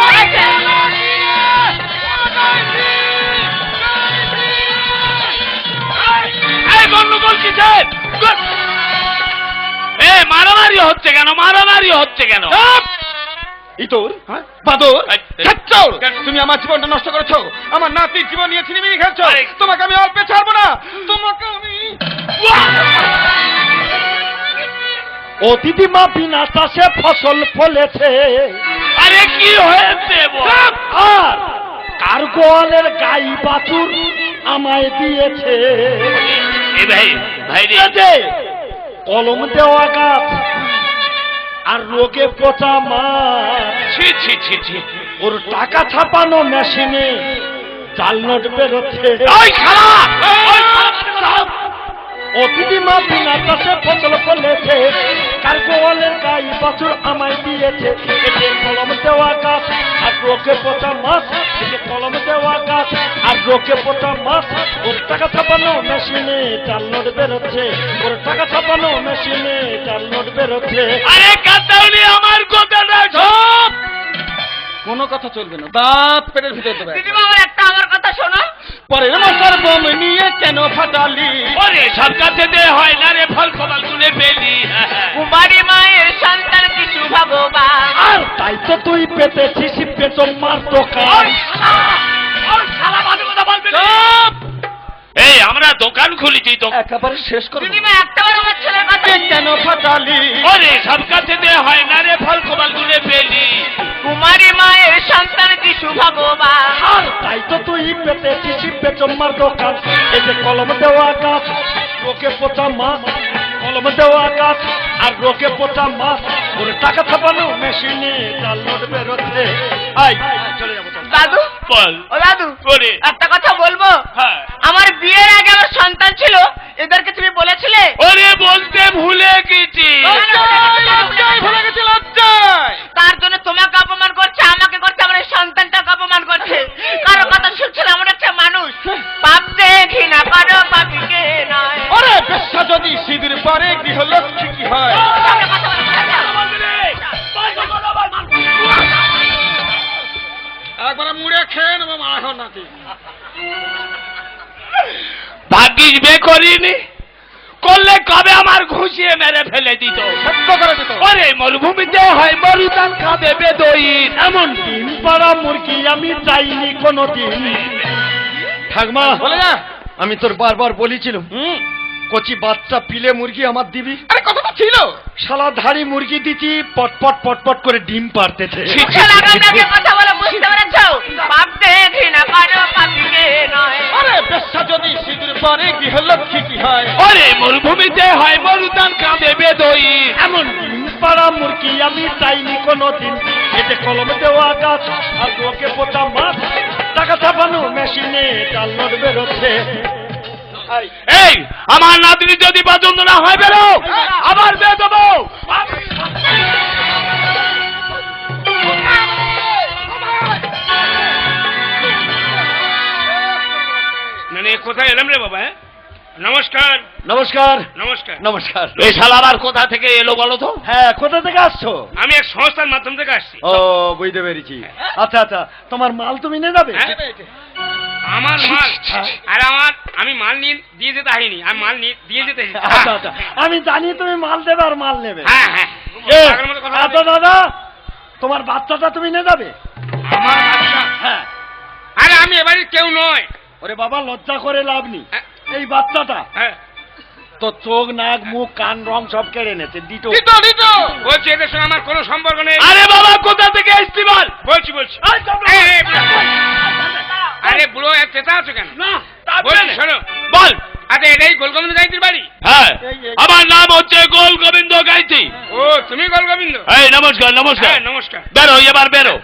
দিয়েছে এ মারামারি হচ্ছে কেন মারামারি হচ্ছে কেন ইতর হ্যাঁ? বাদর এই, এই, খাচ্চর, কেন? তুমি আমার জীবনটা নষ্ট করেছো, আমার নাতির জীবন নিয়ে ছিনিমিনি খেলছো। আরে, তোমাকে আমি অল্পে ছাড়বো না, তোমাকে আমি অতিথি মা বিনা চাষে ফসল ফলেছে, আরে কি হয়েছে বল? আর কার গোয়ালের গাই বাছুর আমায় দিয়েছে। এ ভাই ভাই রে এই যে কলম দেওয়া গাছ আর রোগে পচা মাছ, ছি ছি ছি ছি ওর টাকা ছাপানো মেশিনে জাল নোট বেরোচ্ছে। ওই শালা ওই শালা অতিথি মা বিনা চাষে ফসল ফলেছে, কার গোয়ালের গাই বাছুর আমায় দিয়েছে। এতে কলম দেওয়া গাছ আর রোগে পচা মাছ, এতে কলম দেওয়া গাছ আর রোগে পচা মাছ, ওর টাকা ছাপানো মেশিনে জাল নোট বেরোচ্ছে, ওর টাকা ছাপানো মেশিনে জাল নোট বেরোচ্ছে। আরে কাতাউনি আমার কথাটা সব কোনো কথা চলবে না, দাঁত পেটের ভিতরে দেবে। দিদিমা আমার কথা শোনো। পরের মশার বোম নিয়ে কেন ফাটালি? ওরে সব কাছে দে হয় না রে ফল কমাল তুলে পেলি কুমারী মায়ের সন্তান কিছু ভগবান। আর তাই তো তুই পেতেছিস পেতন মার দোকান। ওই শালা বাজে কথা বলবি না। এই আমরা দোকান খুলেছি তো একেবারে শেষ করবো। দিদিমা একটাবার আমার ছেলের কথা। কেন ফাটালি? ওরে সব কাছে দে হয় না রে ফল কমাল তুলে পেলি কুমারী মায়ের সন্তান কিছু ভগবান। আর তাই তো তুই পেতেছিস পেতন মার দোকান। এই যে কলম দেওয়া গাছ রোগে পচা মাছ, কলম দেওয়া গাছ আর রোগে পচা মাছ, ওর টাকা ছাপানো মেশিনে জাল নোট বেরোচ্ছে। আই চলে যাবো চল। দাদু, বল ও দাদু, ওরে একটা কথা বলবো? হ্যাঁ আমার বিয়ের আগে আমার সন্তান ছিল, এদেরকে তুমি বলেছিলে? ওরে বলতে ভুলে গেছি ভুলে গেছি লজ্জায়। তার জন্য তোমাকে অপমান করছে, আমাকে করছে, আমার এই সন্তানটাকে অপমান করছে। কারো কথা শুনছে না, এমন একটা মানুষ। পাপ দেখি না কারো পাপিকে নয়। ওরে বেশ্যা যদি সিঁদুর পরে গৃহলক্ষ্মী কি হয়? তোকে কথা বলে ছেড়ে দাও। একবার মুড়ে খেয়ে নেবো মারা খাও নাকি। ভাগ্যিস বে করিনি করলে কবে আমার ঘুষিয়ে মেরে ফেলে দিত সত্য করে দিত। ওরে মরুভূমিতে হয় মরুদান খাবে বেদইন এমন ডিম পাড়া মুরগি আমি চাইনি কোনোদিন। ঠাকমা বলে যা। আমি তোর বারবার বলেছিলাম কচি বাচ্চা পিলে মুরগি আমার দিবি। আরে কথাটা ছিল। শালা ধাড়ি মুরগি দিচ্ছি পটপট পটপট করে ডিম পারতেছে। মুখে লাগামটাকে কথা বলে বুঝতে পেরেছো? পাপ দেখি না কারো পাপিকে নয়। আরে বেশ্যা যদি সিঁদুর পরে গৃহলক্ষ্মী কি হয়? ওরে মরুভূমিতে হয় মরুদান খাবে বেদইন এমন ডিম পাড়া মুরগি আমি চাইনি কোনোদিন। এতে কলম দেওয়া গাছ আর রোগে পোতা মাছ, টাকা ছাপানো মেশিনে জাল নোট বেরোচ্ছে। এই আমার নাতনি যদি পছন্দ না হয় বেরো আবার বের দেবো মানে কোথায় এলাম রে বাবা? নমস্কার নমস্কার নমস্কার নমস্কার। এই শালা আবার কোথা থেকে এলো বলো তো? হ্যাঁ, কোথা থেকে আসছো? আমি এক সংস্থার মাধ্যম থেকে আসছি। ও বুঝতে পেরেছি। আচ্ছা আচ্ছা, তোমার মাল তুমি নিয়ে যাবে? হ্যাঁ? আমার মাল আর আমি মাল নিয়ে দিয়ে যেতে আসিনি, আমি মাল নিয়ে দিয়ে যেতে এসেছি। আচ্ছা আচ্ছা, আমি জানি তুমি মাল দেবে আর মাল নেবে। হ্যাঁ হ্যাঁ এ, আগের মতো কথা আচ্ছা বলবি। দাদা, তোমার বাচ্চাটা তুমি নিয়ে যাবে? আমার বাচ্চা? হ্যাঁ। আরে আমি এবারে কেউ নয়। ওরে বাবা, লজ্জা করে লাভ নেই। হ্যাঁ। এই বাচ্চাটা হ্যাঁ তো চোখ নাক মুখ কান রং সব কেড়ে এনেছে। দিত বলছি এদের সঙ্গে আমার কোনো সম্পর্ক নেই। আরে বাবা কোথা থেকে এসছি বল? বলছি আরে বুড়ো এক চেতা আছো কেন? বলছি শোনো বল। আচ্ছা এটাই গোলগোবিন্দ গাইতির বাড়ি? হ্যাঁ আমার নাম হচ্ছে গোলগোবিন্দ গাইতি। ও তুমি গোলগোবিন্দ? এই নমস্কার নমস্কার নমস্কার। বেরো এবার বেরো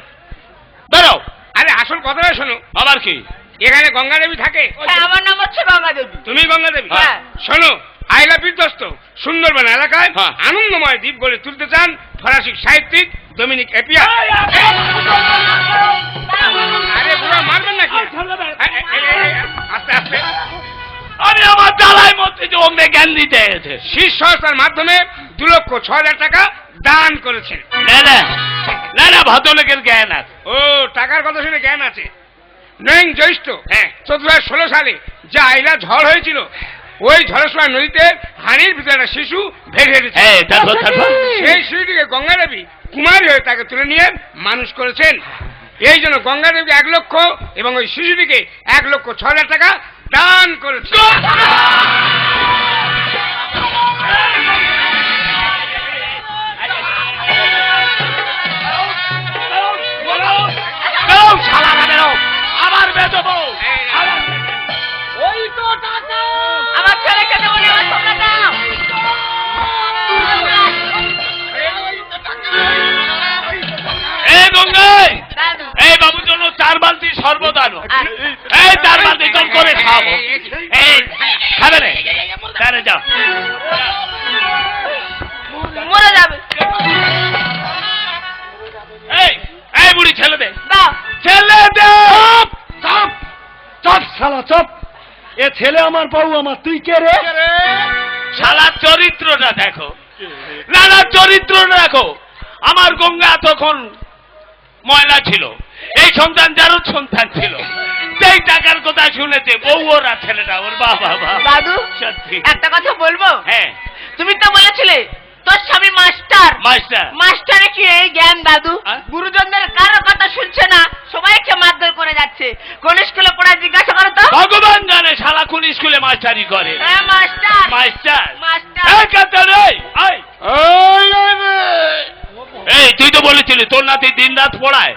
বেরো। আরে আসল কথাটা শোনো। আবার কি? এখানে গঙ্গা দেবী থাকে? হ্যাঁ, আমার নাম হচ্ছে গঙ্গা দেবী। তুমি গঙ্গা দেবী? হ্যাঁ। শোনো, আইলা বিধ্বস্ত সুন্দরবন এলাকায় আনন্দময় দ্বীপ গড়ে তুলতে চান ফরাসি সাহিত্যিক ডমিনিক এপিয়া। আরে বুড়া মারবেন নাকি? আস্তে আস্তে। আরে আমার জ্বালায় মধ্যে যে অঙ্গে জ্ঞান দিতে এসেছে। শীর্ষ সংস্থার মাধ্যমে 2,06,000 টাকা দান করেছেন। না না না না, ভদ্রলোকের জ্ঞান আছে। ও টাকার কথা শুনে জ্ঞান আছে। নয়ং জ্যৈষ্ঠ 2016 সালে যে আইলা ঝড় হয়েছিল ওই ঝড়ের সময় নদীতে হাড়ির ভিতরে একটা শিশু ভেসে এসেছে। তারপর সেই শিশুটিকে গঙ্গা দেবী কুমারী হয়ে তাকে তুলে নিয়ে মানুষ করেছেন। এই জন্য গঙ্গা দেবীকে 1 লক্ষ এবং ওই শিশুটিকে 1,06,000 টাকা দান করেছে। আবার বেচবো। ওই তো টাকা আমার ছেলেকে দেবো না, তোমরা দাও। এই গঙ্গায় দাদু, এই বাবুর জন্য 4 বালতি শরবত আনো। আচ্ছা। এই 4 বালতি কম করে খাবো। এই খাবে না, তাহলে যাও। মরে যাবে। এই এই বুড়ি ছেলে দে, দাও। ছেলে দে। চপ চপ শালা চপ। এ ছেলে আমার বউ আমার, তুই কে রে? শালা চরিত্রটা দেখো, না না চরিত্রটা দেখো। আমার গঙ্গা তখন ময়লা ছিল, এই সন্তান যারও সন্তান ছিল, সেই টাকার কথা শুনেছে বউ ওর আর ছেলেটা ওর। বাবা দাদু, সত্যি। একটা কথা বলবো? হ্যাঁ তুমি তো বলেছিলে তোর স্বামী মাস্টার। মাস্টার। মাস্টারে কি এই জ্ঞান দাদু? হ্যাঁ? গুরুজনদের কারো কথা শুনছে না, সবাইকে মারধর করে যাচ্ছে। কোন স্কুলে পড়ায় জিজ্ঞাসা করো তো। ভগবান জানে শালা কোন স্কুলে মাস্টারি করে। হ্যাঁ, মাস্টার। মাস্টার। মাস্টার। এই কাতার, এই তুই তো বলেছিলি তোর নাতি দিন রাত পড়ায়,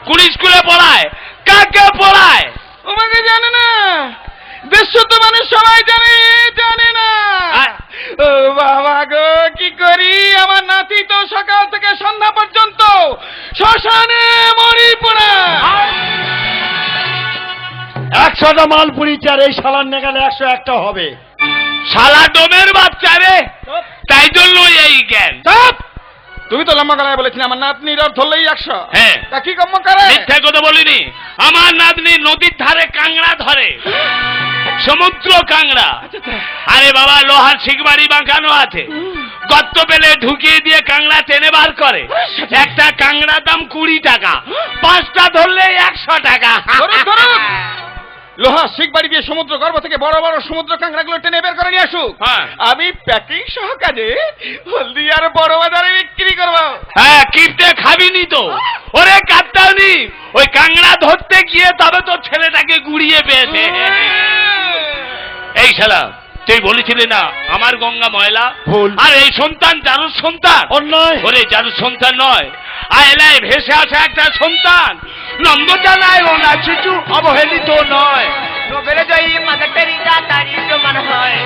কোন স্কুলে পড়ায়, কাকে পড়ায়? তোমাকে জানে না, দেশ তো মানে সবাই জানে, জানে না। হ্যাঁ। ও বাবা গো, কি করি? আমার নাতি তো সকাল থেকে সন্ধ্যা পর্যন্ত শ্মশানে মরি পড়া। 100টা মাল পুড়িয়েছে আর এই শালার নেগালে 101টা হবে। শালা ডোমের বাচ্চা রে, তাই জন্য এই জ্ঞান। তুমি তো লম্বা গলায় বলেছিলে আমার নাতনির অর্থ ধরলেই 100। হ্যাঁ। তা কি কম্ম করে? মিথ্যা কথা বলিনি। আমার নাতনি নদীর ধারে কাংড়া ধরে, সমুদ্র কাংড়া। আরে বাবা, লোহার শিকবাড়ি বাঁকানো আছে, গর্ত পেলে ঢুকিয়ে দিয়ে কাংড়া টেনে বার করে। একটা কাংড়া দাম 20 টাকা, 5টা ধরলে 100 টাকা। ধরুন, ধরুন। লোহা শিখ বাড়ি দিয়ে সমুদ্র গর্ভ থেকে বড় বড় সমুদ্র কাঁকড়াগুলো টেনে বের করে নিয়ে আসুক। হ্যাঁ। আমি প্যাকিং সহ কাজে হলদিয়ার বড় বাজারে বিক্রি করবো। হ্যাঁ, কিপটে খাবিনি তো। ওরে কাটতানি, ওই কাংড়া ধরতে গিয়ে তবে তো ছেলেটাকে গুড়িয়ে পেয়েছে। এই শালা, তুই বলেছিলি না আমার গঙ্গা ময়লা? ভুল। আর এই সন্তান যারুর সন্তান? অন্যায়। ওরে যারুর সন্তান নয়, আয়লায় ভেসে আসা একটা সন্তান। নন্দজালায় ওনা শিশু অবহেলিত নয়। নোবেলে জয়ী মাদার টেরিজা তারই সমান হয়।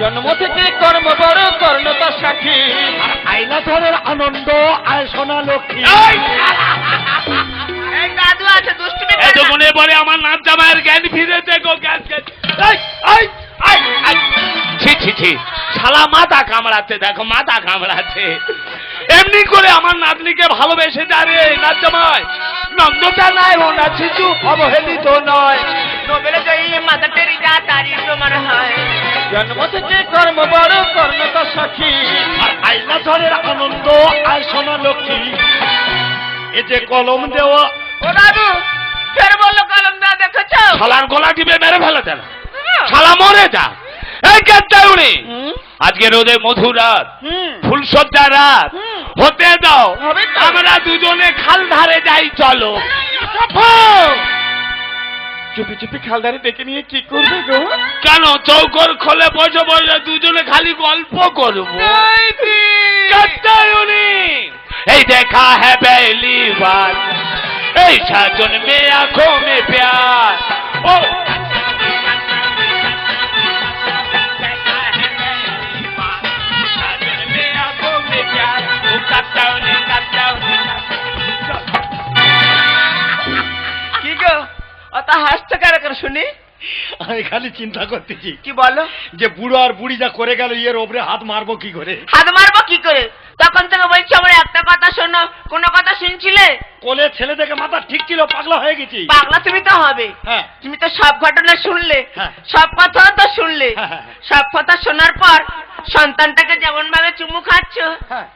জন্ম থেকে কর্ম বড় কর্ণ তার সাক্ষী। আর আইলা ধরের আনন্দ আয় সোনা লক্ষ্মী। এই! এই দাদু আছে, দুষ্টুমি করে এত না। মনে পড়ে আমার নাচ জামাইয়ের জ্ঞান ফিরেছে গো, জ্ঞান। এই, এই, এই, এই। ছি ছি ছি, শালা মাথা কামড়াচ্ছে, দেখো মাথা কামড়াচ্ছে। এমনি করে আমার নাতনিকে ভালোবেসে যাবে নাচ জামাই। নন্দটা নাই ওনা শিশু অবহেলিত নয়। নোবেলে জয়ী মাদার টেরিজা তারই সমান হয়। জন্ম থেকে কর্ম বড় কর্ণ তার সাক্ষী। আর আইলা ধরের আনন্দ আয় সোনা লক্ষ্মী। এ যে কলম দেওয়া। ও দাদু, ফের বললো কলম দেওয়া, দেখেছো? শালার গলা টিপে মেরে ফেলে দেন, শালা মরে যা। এই কেটে উনি আজকে রোদে মধুর রাত, ফুলসজ্জা রাত হতে দাও। হবে তো। আমরা দুজনে খাল ধারে যাই, চলো। চুপি চুপি খালদারি ডেকে নিয়ে কি করবে গো? কেন চৌকর খোলে বসে বসে দুজনে খালি গল্প করবো? কেটে উনি এই দেখা है पहली बार, এই সাজন মে आंखों में प्यार। ও কি গো, অত হাসছো কেন করে শুনি? আমি খালি চিন্তা করতেছি কি বলো? যে বুড়ো আর বুড়ি যা করে গেল, এর ওপরে হাত মারবো কি করে? হাত মারবো কি করে? তখন থেকে বলছি আমার একটা কথা শোনো, কোনো কথা শুনছিলে? কোলে ছেলে দেখে মাথা ঠিক ছিল, পাগলা হয়ে গেছি। পাগলা তুমি তো হবে। হ্যাঁ। তুমি তো সব ঘটনা শুনলে, হ্যাঁ। সব কথা তো শুনলে। হ্যাঁ। সব কথা শোনার পর সন্তানটাকে যেমন ভাবে চুমু খাচ্ছ, হ্যাঁ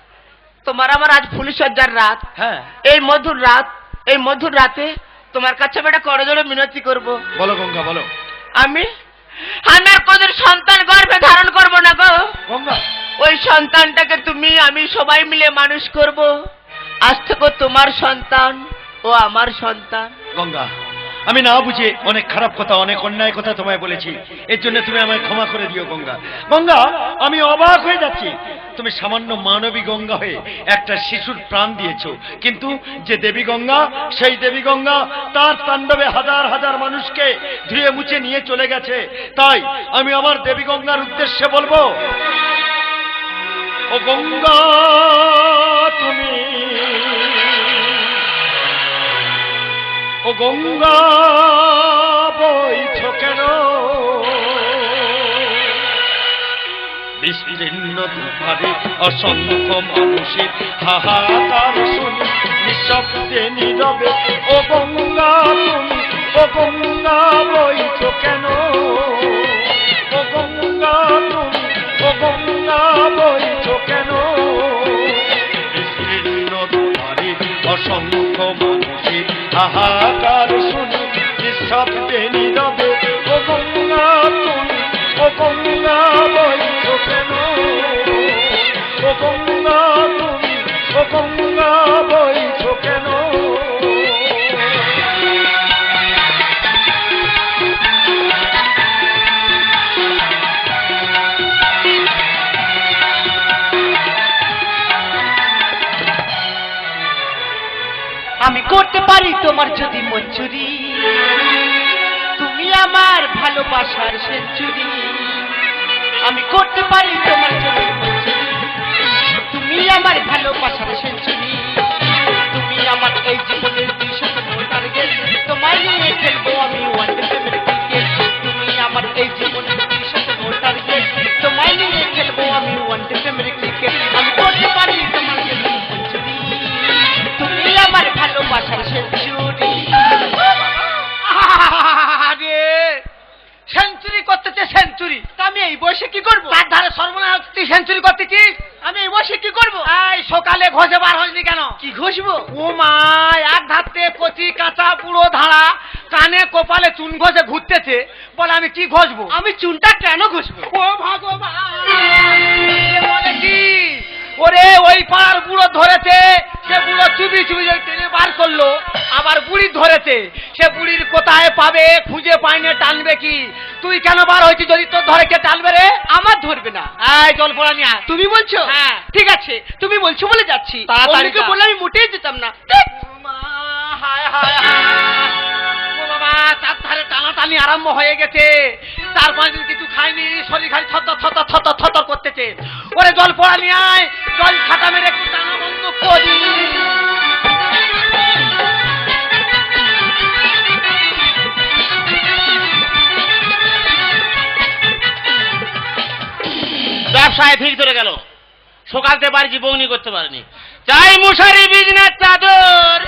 তোমার আমার আজ ফুলসজ্জার রাত, হ্যাঁ। এই মধুর রাত, এই মধুর রাতে তোমার কাছে আমি একটা করজোড়ে মিনতি করব। বলো গঙ্গা বলো। আমি আর কোনদিন সন্তান গর্ভে ধারণ করব না গো। গঙ্গা, ওই সন্তানটাকে তুমি আমি সবাই মিলে মানুষ করব। আজ থেকে তোমার সন্তান ও আমার সন্তান। গঙ্গা, আমি না বুঝে অনেক খারাপ কথা, অনেক অন্যায় কথা তোমায় বলেছি। এর জন্য তুমি আমায় ক্ষমা করে দিও গঙ্গা। গঙ্গা, আমি অবাক হয়ে যাচ্ছি, তুমি সামান্য মানবী গঙ্গা হয়ে একটা শিশুর প্রাণ দিয়েছো, কিন্তু যে দেবী গঙ্গা, সেই দেবী গঙ্গা তার তাণ্ডবে হাজার হাজার মানুষকে ধুয়ে মুছে নিয়ে চলে গেছে। তাই আমি আমার দেবী গঙ্গার উদ্দেশ্যে বলবো, ও গঙ্গা তুমি, ও গঙ্গা বইছো কেন? বিস্তীর্ণ দুপারে অসংখ্য মানুষের হাহাকার শুনি নিঃশব্দে নীরবে, ও গঙ্গা তুমি, ও গঙ্গা বইছো কেন? ও গঙ্গা তুমি, ও গঙ্গা বইছো কেন? বিস্তীর্ণ দুপারে অসংখ্য মানুষের হাহাকার শুনি নিঃশব্দে নীরবে, ও গঙ্গা তুমি, ও গঙ্গা বইছো কেন? ও গঙ্গা তুমি, ও গঙ্গা বইছো কেন? আমি করতে পারি তোমার যদি মঞ্জুরি, তুমি আমার ভালোবাসার সেঞ্চুরি। আমি করতে পারি তোমার যদি মঞ্জুরি, তুমি আমার ভালোবাসার সেঞ্চুরি। তুমি আমার এই জীবনের 200 টার্গেট, তোমায় নিয়ে খেলবো আমি ওয়ানডে প্রেমের ক্রিকেট। তুমি আমার এই জীবনের 200 টার্গেট, তোমায় নিয়ে খেলবো আমি ওয়ানডে প্রেমের ক্রিকেট। আমি করতে পারি তোমার যদি মঞ্জুরি, তুমি আমার ভালোবাসার সেঞ্চুরি। আরে সেঞ্চুরি করতেছে সেঞ্চুরি, তা আমি এই বয়সে কি করব? তার ধারে সর্বনাশ, তুই সেঞ্চুরি করতেছিস, আমি এই বয়সে কি করব? এই সকালে ঘষে বার হয়নি কেন? কি ঘষবো? ও মা, এক ধারতে কচি কাঁচা বুড়ো ধাড়া, কানে কপালে চুন ঘষে ঘুরতেছে, বলে আমি কি ঘষবো? আমি চুনটা কেন ঘষবো? ও ভগবান, বলে কি? ওরে ওই পাড়ার বুড়ো ধরেছে, সে বুড়ো চুবি চুবি টেনে বার করলো, আবার বুড়ি ধরেছে, সে বুড়ির কোথায় পাবে, খুঁজে পাইনে টানবে কি? তুই কেন বার হয়েছিস? যদি তোর ধরে কে টানবে রে? আমার ধরবে না। এই জল পড়া নিয়ে আয়। তুমি বলছো? হ্যাঁ ঠিক আছে, তুমি বলছো বলে যাচ্ছি। তাড়াতাড়ি বলে আমি মোটেই যেতাম না। হায় হায় হায়, ও বাবা, তার ধারে টানাটানি আরম্ভ হয়ে গেছে। তার 5 দিন কিছু খাইনি, শরীর খালি থর থর থর থর থর থর করতেছে। ওরে জল পড়া নিয়ে আয়, জল ছাতা মেরে একটু টানা বন্ধ করি। ব্যবসায় ঠিক ধরে গেল, সকালতে পারছি বউনি করতে পারিনি। চাই মশারি বিজনেস চাদর,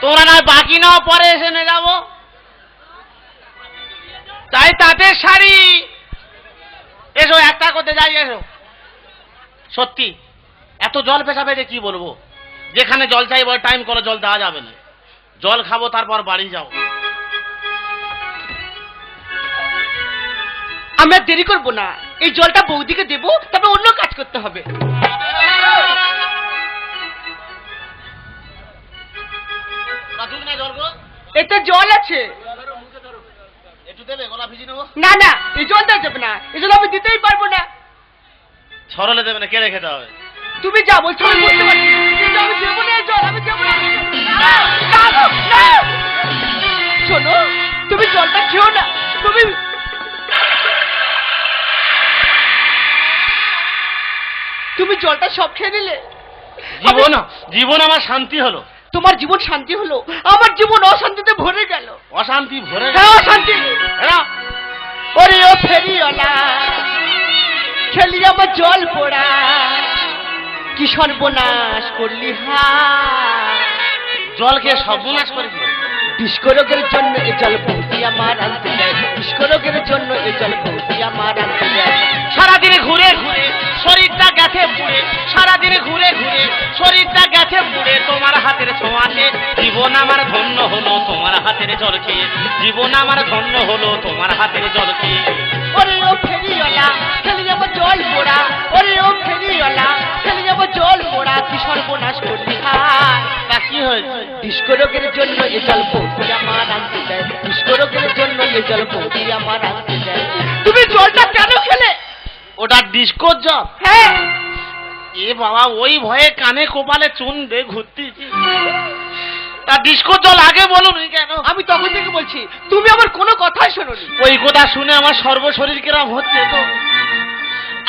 তোমরা না বাকি নাও, পরে এসে নিয়ে যাবো। তাই তাঁতের শাড়ি, এসো একটা করতে যাই, এসো। সত্যি এত জল পেছাবে যে কি বলবো, যেখানে জল চাইবো টাইম করে জল দেওয়া যাবে না। জল খাবো তারপর বাড়ি যাও। আমরা দেরি করব না, এই জলটা বৌদিকে দেব, তবে অন্য কাজ করতে হবে। এতে জল আছে, একটু দেবে, গলা ভিজি নেবো। না না, এই জলটা দেবে না, এই জল আমি দিতেই পারবো না। সরলে দেবে না, কেড়ে খেতে হবে। তুমি যা বলছো আমি বুঝতে পারছি, কিন্তু আমি দেবো না এই জল, আমি দেবো না। শোনো, তুমি জলটা খেও না, তুমি জলটা সব খেয়ে নিলে। জীবন আমার শান্তি হলো। তোমার জীবন শান্তি হলো, আমার জীবন অশান্তিতে ভরে গেল। অশান্তি ভরে গেল? হ্যাঁ অশান্তি। ওরে ও ফেরিওয়ালা, খেলি আমার জল পোড়া, কি সর্বনাশ করলি হা। জলকে সর্বনাশ করে দিল। বিস্ফোরকের জন্য এ জল বৌদি আমার আনতে যায়, বিস্ফোরকের জন্য এ জল বৌদি আমার আনতে যায়। সারাদিনে ঘুরে ঘুরে শরীরটা গেছে পুড়ে, সারাদিনে ঘুরে ঘুরে শরীরটা গেছে পুড়ে, তোমার হাতের ছোঁয়াতে, জীবন আমার ধন্য হলো তোমার হাতের জল খেয়ে, জীবন আমার ধন্য হলো তোমার হাতের জল খেয়ে। ওরে ও ফেরিওয়ালা খেলে যাবো জল পোড়া, ওরে ও ফেরিওয়ালা খেলে যাবো জল পোড়া, কি সর্বনাশ করলি হায়। তা কি হয়েছে? ডিস্কো রোগের জন্য এ জল বৌদি আমার আনতে দেয়, ডিস্কো রোগের জন্য এ জল বৌদি আমার আনতে দেয়। তুমি জলটা কেন খেলে? ওটা ডিস্কোর জল? হ্যাঁ। এ বাবা, ওই ভয়ে কানে কপালে চুন দিয়ে ঘুরতেছি। তা ডিস্কোর জল আগে বলুন কেন? আমি তখন থেকে বলছি, তুমি আমার কোনো কথাই শোনোনি। ওই কথা শুনে আমার সর্বশরীর কিরম হচ্ছে তো,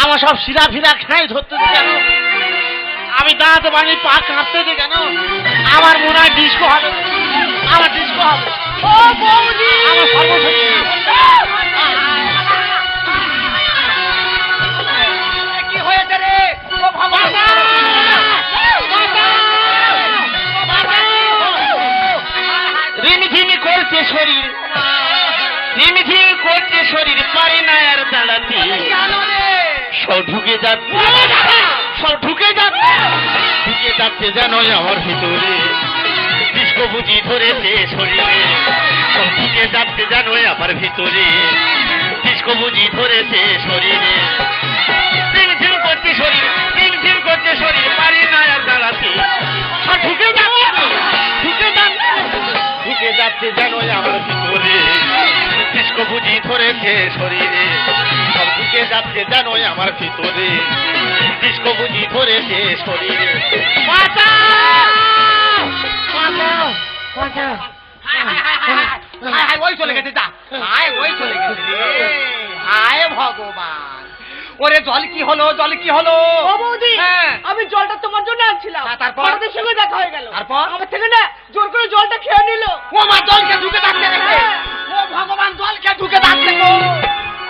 আমার সব শিরা ফিরা খাই ধরতেছে কেন, আমি দাঁড়াতে পারি, পা কাঁপতেছে কেন, আমার মনে হয় ডিস্কো হবে, আমার ডিস্কো হবে। ও বৌদি, আমার সর্বশরীর কি হয়েছে রে? ও ভগবান, রিমিঝিমি করছে শরীর, রিমিঝিমি করছে শরীর, পারি না আর দাঁড়াতে, সব ঢুকে যাচ্ছে, সব ঢুকে যাচ্ছে, ঢুকে যাচ্ছে যেন আমার ভিতরে, ডিস্কো বুঝি ধরেছে শরীরে, সব ঢুকে যাচ্ছে যেন আমার ভিতরে, ডিস্কো বুঝি ধরেছে শরীরে, রিমিঝিম করছে শরীর, রিমিঝিম করছে শরীর, পারি না আর দাঁড়াতে, সব ঢুকে যাচ্ছে, ঢুকে যাচ্ছে, ঢুকে যাচ্ছে যেন আমার ভিতরে, ডিস্কো বুঝি ধরেছে শরীরে, সব ঢুকে যাচ্ছে যেন আমার ভিতরে, ডিস্কো বুঝি ধরেছে শরীরে। ওই চলে গেছে, যা হায়, ওই চলে গেছে রে, হায় ভগবান। ওরে জল কি হলো, জল কি হলো? ও বৌদি, হ্যাঁ। আমি জলটা তোমার জন্য আনছিলাম, হ্যাঁ, তারপর? আমাদের সঙ্গে দেখা হয়ে গেল, তারপর? আমার থেকে না জোর করে জলটা খেয়ে নিল। ও মা, জলকে ঢুকে যাচ্ছে রে, হ্যাঁ। ও ভগবান, জলকে ঢুকে যাচ্ছে গো।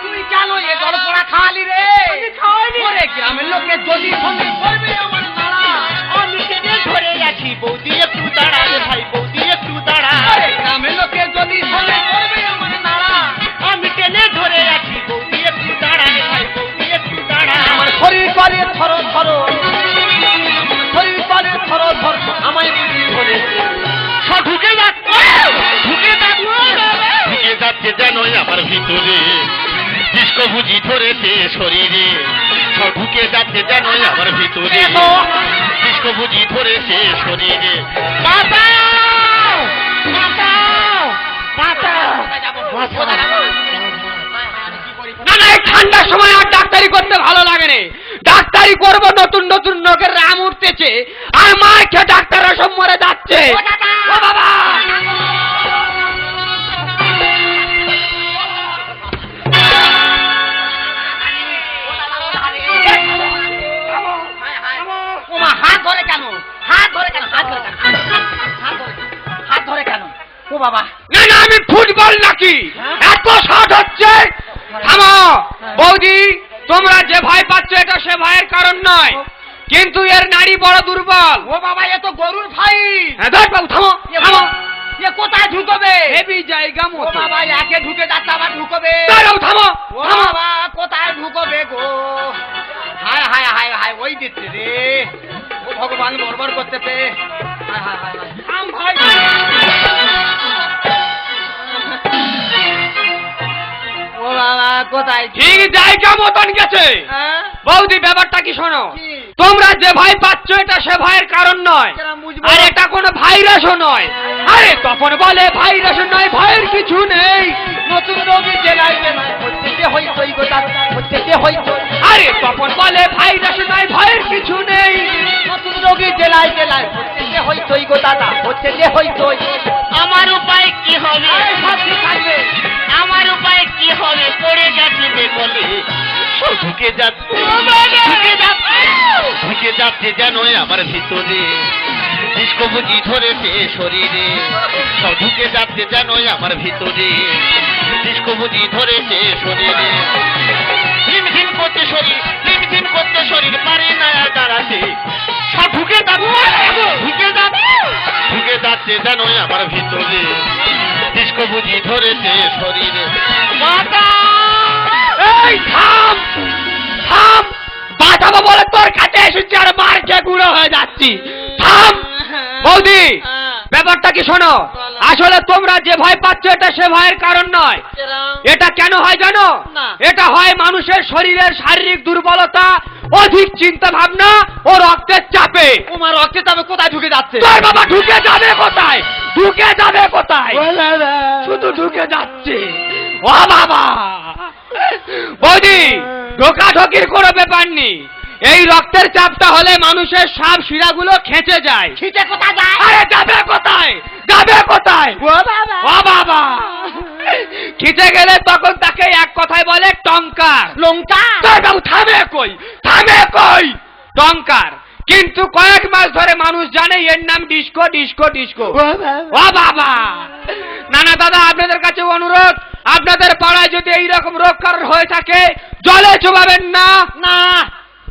তুই কেন এ জল পোড়া খাওয়ালি রে? আমি খাওয়াইনি। ওরে গ্রামের লোকের যদি সঙ্গে করবে আমার নাড়া, আমি টেনে ধরে আছি, বৌদি একটু দাঁড়া রে ভাই, বৌদি একটু দাঁড়া। আরে গ্রামের লোকের যদি সঙ্গে করবে আমার নাড়া, আমি টেনে ধরে আছি, বৌদি একটু দাঁড়া রে ভাই, বৌদি একটু দাঁড়া। আমার শরীর করে থরো থরো, শরীর করে থরো থর, আমায় বুঝি ধরেছে, সব ঢুকে যাচ্ছে, ঢুকে যাচ্ছে, ঢুকে যাচ্ছে যেন আমার ভিতরে, ডিস্কো বুঝি ধরেছে শরীরে, সব ঢুকে যাচ্ছে যেন আমার ভিতরে, ডিস্কো বুঝি ধরেছে শরীরে। বাঁচাও! বাঁচাও! বাঁচাও! না না, এই ঠান্ডার সময় আর ডাক্তারি করতে ভালো লাগে না। ডাক্তারি করবো, নতুন নতুন রোগের রাম উঠতেছে, আর মাকে ডাক্তাররা সব মরে যাচ্ছে। ও বাবা, ও মা, হাত ধরে কেন, হাত ধরে কেন, হাত ধরে কেন, হাত ধরে কেন? ও বাবা, না না, আমি ফুটবল নাকি এত শট হচ্ছে? থামো বৌদি, তোমরা যে ভয় পাচ্ছ এটা সে ভয়ের কারণ নয়, কিন্তু এর নারী বড় দুর্বল। ও বাবা, এ তো গরুর ভাই। হ্যাঁ, ধর বাবু, থামো থামো। এ কোথায় ঢুকবে? হেভি জায়গা মতো। ও বাবা, একে ঢুকে যাচ্ছে, আবার ঢুকবে। দাঁড়াও, থামো। ও বাবা, কোথায় ঢুকবে গো? হায় হায় হায় হায়, ওই দিচ্ছে রে। ও ভগবান, বড়বড় করতেছে। হায় হায় হায় হায়। থাম ভাই। ও বাবা, কোথায়? ঠিক জায়গা মতন গেছে। বৌদি, ব্যাপারটা কি শোনো, তোমরা যে ভয় পাচ্ছ এটা সে ভয়ের কারণ নয়, আর এটা কোনো ভাইরাসও নয়। আরে তখন বলে ভাইরাস নয়, ভয়ের কিছু নেই, নতুন রোগী জেলায় জেলায় হচ্ছে যে হইচই গো, হচ্ছে যে হইচই। আরে তখন বলে ভাইরাস নয়, ভয়ের কিছু নেই, নতুন রোগী জেলায় জেলায় হচ্ছে যে হইচই গো দাদা, হচ্ছে যে হইচই। আমার উপায় কি হবে? থাকবে আমার উপায় কি হবে? পড়ে যাচ্ছে দেখলে, সব ঢুকে যাচ্ছে, ঢুকে যাচ্ছে, ঢুকে যাচ্ছে যেন আমার ভিতরে, ডিস্কো বুঝি ধরেছে শরীরে, সব ঢুকে যাচ্ছে যেন আমার ভিতরে, ডিস্কো বুঝি ধরেছে শরীরে, ঝিমঝিম করছে শরীর, ঝিমঝিম করছে শরীর, পারে না আর দাঁড়াতে, সব ঢুকে যাচ্ছে, ঢুকে যাচ্ছে, ঢুকে যাচ্ছে যেন আমার ভিতরে, ডিস্কো বুঝি ধরেছে শরীরে। এই থাম থাম, বাঁচাবো বলে তোর কাছে এসেছি আর মার খেয়ে গুঁড়ো হয়ে যাচ্ছি। থাম বৌদি হ্যাঁ। ব্যাপারটা কি শোনো, বলো। আসলে তোমরা যে ভয় পাচ্ছ এটা সে ভয়ের কারণ নয়। কিরম? এটা কেন হয় জানো? না। এটা হয় মানুষের শরীরের শারীরিক দুর্বলতা, অধিক চিন্তা ভাবনা ও রক্তের চাপে। তোমার রক্তের চাপে কোথায় ঢুকে যাচ্ছে? তোর বাবা ঢুকে যাবে কোথায়? ঢুকে যাবে কোথায়? শুধু ঢুকে যাচ্ছে। ও বাবা, বৌদি ঢোকাঢোকির কোনো ব্যাপার নেই। এই রক্তের চাপটা হলে মানুষের সব শিরাগুলো খেঁচে যায়। খিচে কোথায় যায়? আরে যাবে কোথায়? যাবে কোথায়? ও বাবা। ও বাবা, খিচে গেলে তখন তাকে এক কথায় বলে টঙ্কার। লঙ্কা। তোর বাবু থামে কই, থামে কই। টঙ্কার। কিন্তু কয়েক মাস ধরে মানুষ জানে এর নাম ডিস্কো, ডিস্কো, ডিস্কো। ও বাবা, না না দাদা, আপনাদের কাছে অনুরোধ, আপনাদের পাড়ায় যদি এইরকম রোগ কারণ হয়ে থাকে জলে চুবাবেন না। না,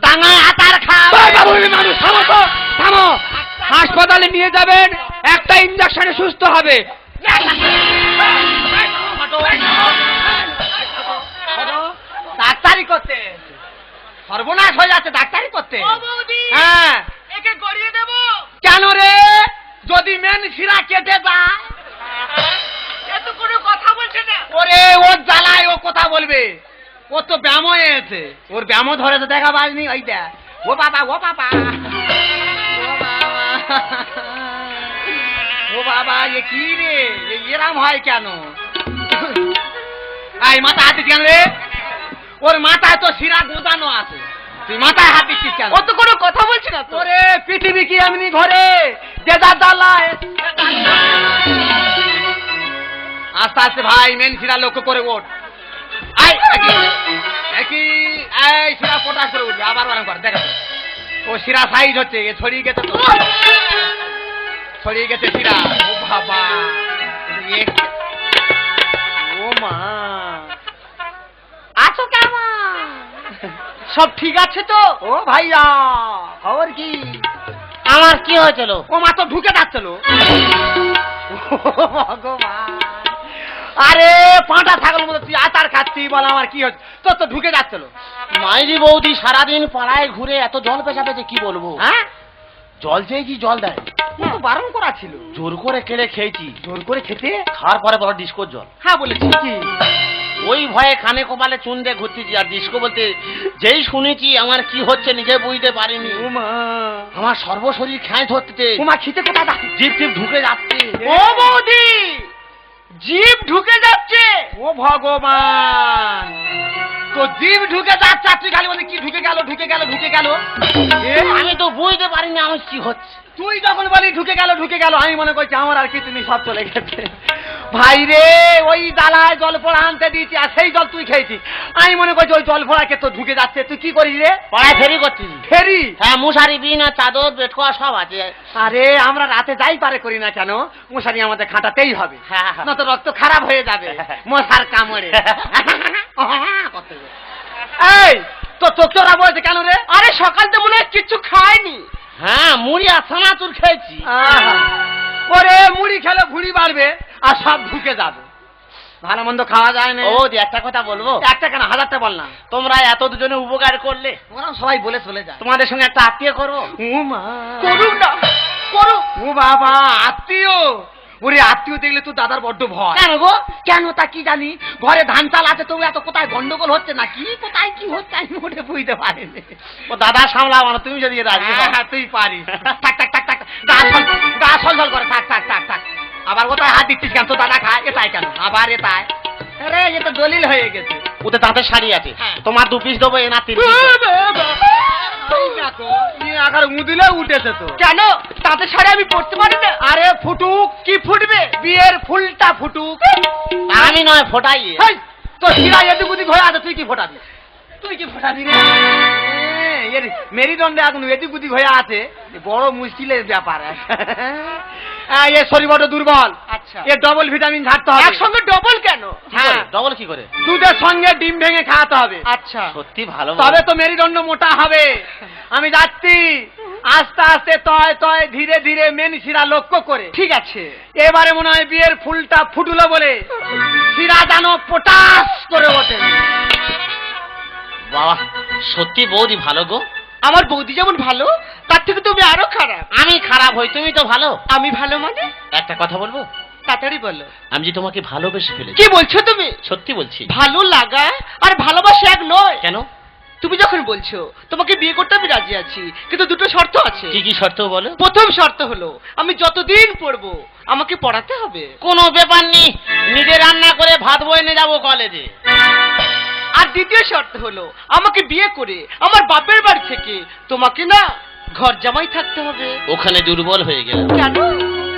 ডাঙায় আতার খাও। ওই বাবু, এই মানুষ থামো তো, থামো। হাসপাতালে নিয়ে যাবেন, একটা ইঞ্জেকশনে সুস্থ হবে। ডাক্তারি করতে সর্বনাশ হয়ে যাচ্ছে, ডাক্তারি করতে। হ্যাঁ, একে গড়িয়ে দেবো। কেন রে? যদি মেন শিরা কেটে যায়? এত কোনো কথা বলছে না। ওরে ওর জ্বালায় ও কথা বলবে, ও তো ব্যায়াম হয়েছে, ওর ব্যায়াম ধরেছে, দেখা পাসনি? ওই দেখ, ও বাবা, ও বাবা, ও বাবা, ও বাবা, এ কি রে? এরাম হয় কেন? আই মাথা হাত দিচ্ছি কেন রে? ওর মাথায় তো শিরা গোদানো আছে, তুই মাথায় হাত দিচ্ছিস কেন? ও তো কোনো কথা বলছে না তো। ওরে পৃথিবী কি এমনি ঘরে যে যা জ্বালায়? আস্তে আস্তে ভাই, মেন শিরা লক্ষ্য করে ওঠ। আই একই এই শিরা পটাশ করে উঠবে, আবার বারণ কর, দেখা ও শিরা সাইজ হচ্ছে, এ ছড়িয়ে গেছে তো, ছড়িয়ে গেছে শিরা। ও বাবা, ও মা, আছো কেমন? সব ঠিক আছে তো? ও ভাইয়া, খবর কি? আমার কি হয়েছিল? ও মা তো ঢুকে যাচ্ছিল। ভগবান, আরে পাঁটা ছাগল মতো তুই আচার খাচ্ছি, বল আমার কি হচ্ছে? তোর তো ঢুকে যাচ্ছিল। মাইরি বৌদি সারাদিন পাড়ায় ঘুরে এত জল পেশা পেতে কি বলবো? হ্যাঁ, জল চেয়েছি, জল দেয়। ও তো বারণ করা ছিল। জোর করে কেড়ে খেয়েছি, জোর করে খেতে? খাওয়ার পরে বড় ডিস্কোর জল। হ্যাঁ বলেছি কি? ওই ভয়ে কানে কপালে চুন দিয়ে ঘুরতেছি, আর ডিস্কো বলতে যেই শুনেছি আমার কি হচ্ছে নিজে বুঝতে পারিনি। উমা, আমার সর্বশরীর খেয়ে ধরতে, উমা খিতে কোথায় যা? জিপ টিপ ঢুকে যাচ্ছে। ও বৌদি, জিভ ঢুকে যাচ্ছে? ও ভগবান, তো জিভ ঢুকে যাচ্ছে, আর তুই খালি বলি কি ঢুকে গেল, ঢুকে গেল, ঢুকে গেল। আমি তো বুঝতে পারিনি আমার কি হচ্ছে। তুই যখন বলি ঢুকে গেল, ঢুকে গেল, আমি মনে করছি আমার আর কিছু নেই, সব চলে গেছে। ভাই রে, ওই ডালায় জল ফোড়া আনতে দিয়েছি, আর সেই জল তুই খেয়েছিস। আমি মনে করছি ওই জল ফোড়াকে তো ঢুকে যাচ্ছে। তুই কি করিস রে? পাড়ায় ফেরি করতেছি। ফেরি? হ্যাঁ, মশারি বিনা চাদর বেটকোয়া সব আছে। আরে আমরা রাতে যাই পারে করি না কেন, মশারি আমাদের খাটাতেই হবে, হ্যাঁ। না তো রক্ত খারাপ হয়ে যাবে মশার কামড়ে। এই তো তোরা বলছে কেন রে? আরে সকাল তো মনে হয় কিচ্ছু খায়নি। হ্যাঁ, মুড়ি আর ছানাচুর খেয়েছি। আহা, ওরে মুড়ি খেলে ভুঁড়ি বাড়বে আর সব ঢুকে যাবে, ভালো মন্দ খাওয়া যায় না। ও দি, একটা কথা বলবো? একটা কেন, হাজারটা বল না। তোমরা এত দুজনে উপকার করলে, ওরা সবাই বলে চলে যায়। তোমাদের সঙ্গে একটা আত্মীয় করবো। ও মা, করুক না, করুক। ও বাবা, আত্মীয়? ওরে আত্মীয় দেখলে তুই দাদার বড্ড ভয়। কেন গো? কেন তা কি জানি, ঘরে ধান চাল আছে, তো এত কোথায় গন্ডগোল হচ্ছে না কি, কোথায় কি হচ্ছে আমি মোটে বুঝতে পারিনি। ও দাদা সামলাও না, তুমি যদি রাজি হও। হ্যাঁ, তুই পারিস। থাক থাক থাক থাক, গা সলসল করে, থাক থাক থাক থাক। আবার কোথায় হাত দিচ্ছিস কেন? তো দাদা খায় এটাই কেন, আবার এটাই? আরে এ তো দলিল হয়ে গেছে। ওতে দাঁতের শাড়ি আছে, হ্যাঁ। তোমার 2 পিস দেবো, এনা 3 পিস। আগার উদিলে উঠেছে তো। কেন? তাঁতের শাড়ি আমি পরতে পারি না। আরে ফুটুক, কি ফুটবে? বিয়ের ফুলটা ফুটুক। আমি নয় ফোটাই। হেই, তোর শিরা এদিক ওদিক হয়ে আছে, তুই কি ফোটাবি? তুই কি ফোটাবি রে? এর মেরুদণ্ডে এখন এদিক ওদিক হয়ে আছে, বড় মুশকিলের ব্যাপার। এর শরীর বড় দুর্বল। আচ্ছা, এর ডবল ভিটামিন ঝাড়তে হবে। একসঙ্গে ডবল কেন? হ্যাঁ। ডবল কি করে? দুধের সঙ্গে ডিম ভেঙে খাওয়াতে হবে। আচ্ছা, সত্যি ভালো। তবে তো মেরুদণ্ড মোটা হবে। আমি যাচ্ছি, আস্তে আস্তে তয় তয় ধীরে ধীরে মেন শিরা লক্ষ্য করে। ঠিক আছে। এবারে মনে হয় বিয়ের ফুলটা ফুটলো বলে শিরা যেন পটাশ করে ওঠে। বাবা, সত্যি বৌদি ভালো গো। আমার বৌদি যেমন ভালো, তার থেকে তুমি আরো খারাপ। আমি খারাপ হই, তুমি তো ভালো। আমি ভালো মানে? একটা কথা বলবো? তাড়াতাড়ি বলো। আমি যে তোমাকে ভালোবেসে ফেলেছি। কি বলছো তুমি? সত্যি বলছি। ভালো লাগা আর ভালোবাসা এক নয়। কেন? তুমি যখন বলছো তোমাকে বিয়ে করতে আমি রাজি আছি, কিন্তু দুটো শর্ত আছে। কি কি শর্ত বলো? প্রথম শর্ত হলো আমি যতদিন পড়বো আমাকে পড়াতে হবে। কোনো ব্যাপার নেই, নিজে রান্না করে ভাত বয়ে নিয়ে যাবো কলেজে। আর দ্বিতীয় শর্ত হলো আমাকে বিয়ে করে আমার বাপের বাড়ি থেকে তোমাকে না ঘর জামাই থাকতে হবে। ওখানে দুর্বল হয়ে গেলাম। কেন?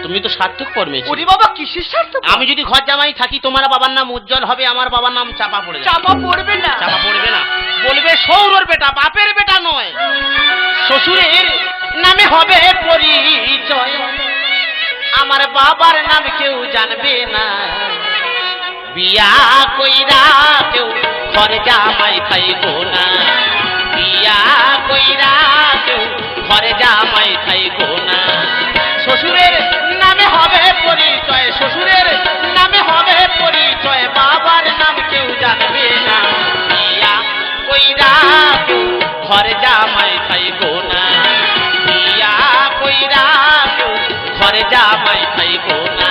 তুমি তো সার্থক কর্মেছি। ওরে বাবা, কিসের স্বার্থ? আমি যদি ঘর জামাই থাকি তোমার বাবার নাম উজ্জ্বল হবে, আমার বাবার নাম চাপা পড়ে যাবে। চাপা পড়বে না। চাপা পড়বে না, বলবে সৌরর বেটা, বাপের বেটা নয়। শ্বশুরের নামে হবে পরিচয়, আমার বাবার নাম কেউ জানবে না। বিয়া কইরা কেউ ঘরে জামাই খাইবো না, বিয়া কইরা কেউ ঘরে জামাই খাইবো না। শ্বশুরের নামে হবে পরিচয়, শ্বশুরের নামে হবে পরিচয়, বাবার নাম কেউ জানবে না। বিয়া কইরা কেউ ঘরে জামাই খাইবো না, বিয়া কইরা কেউ ঘরে জামাই খাইবো না।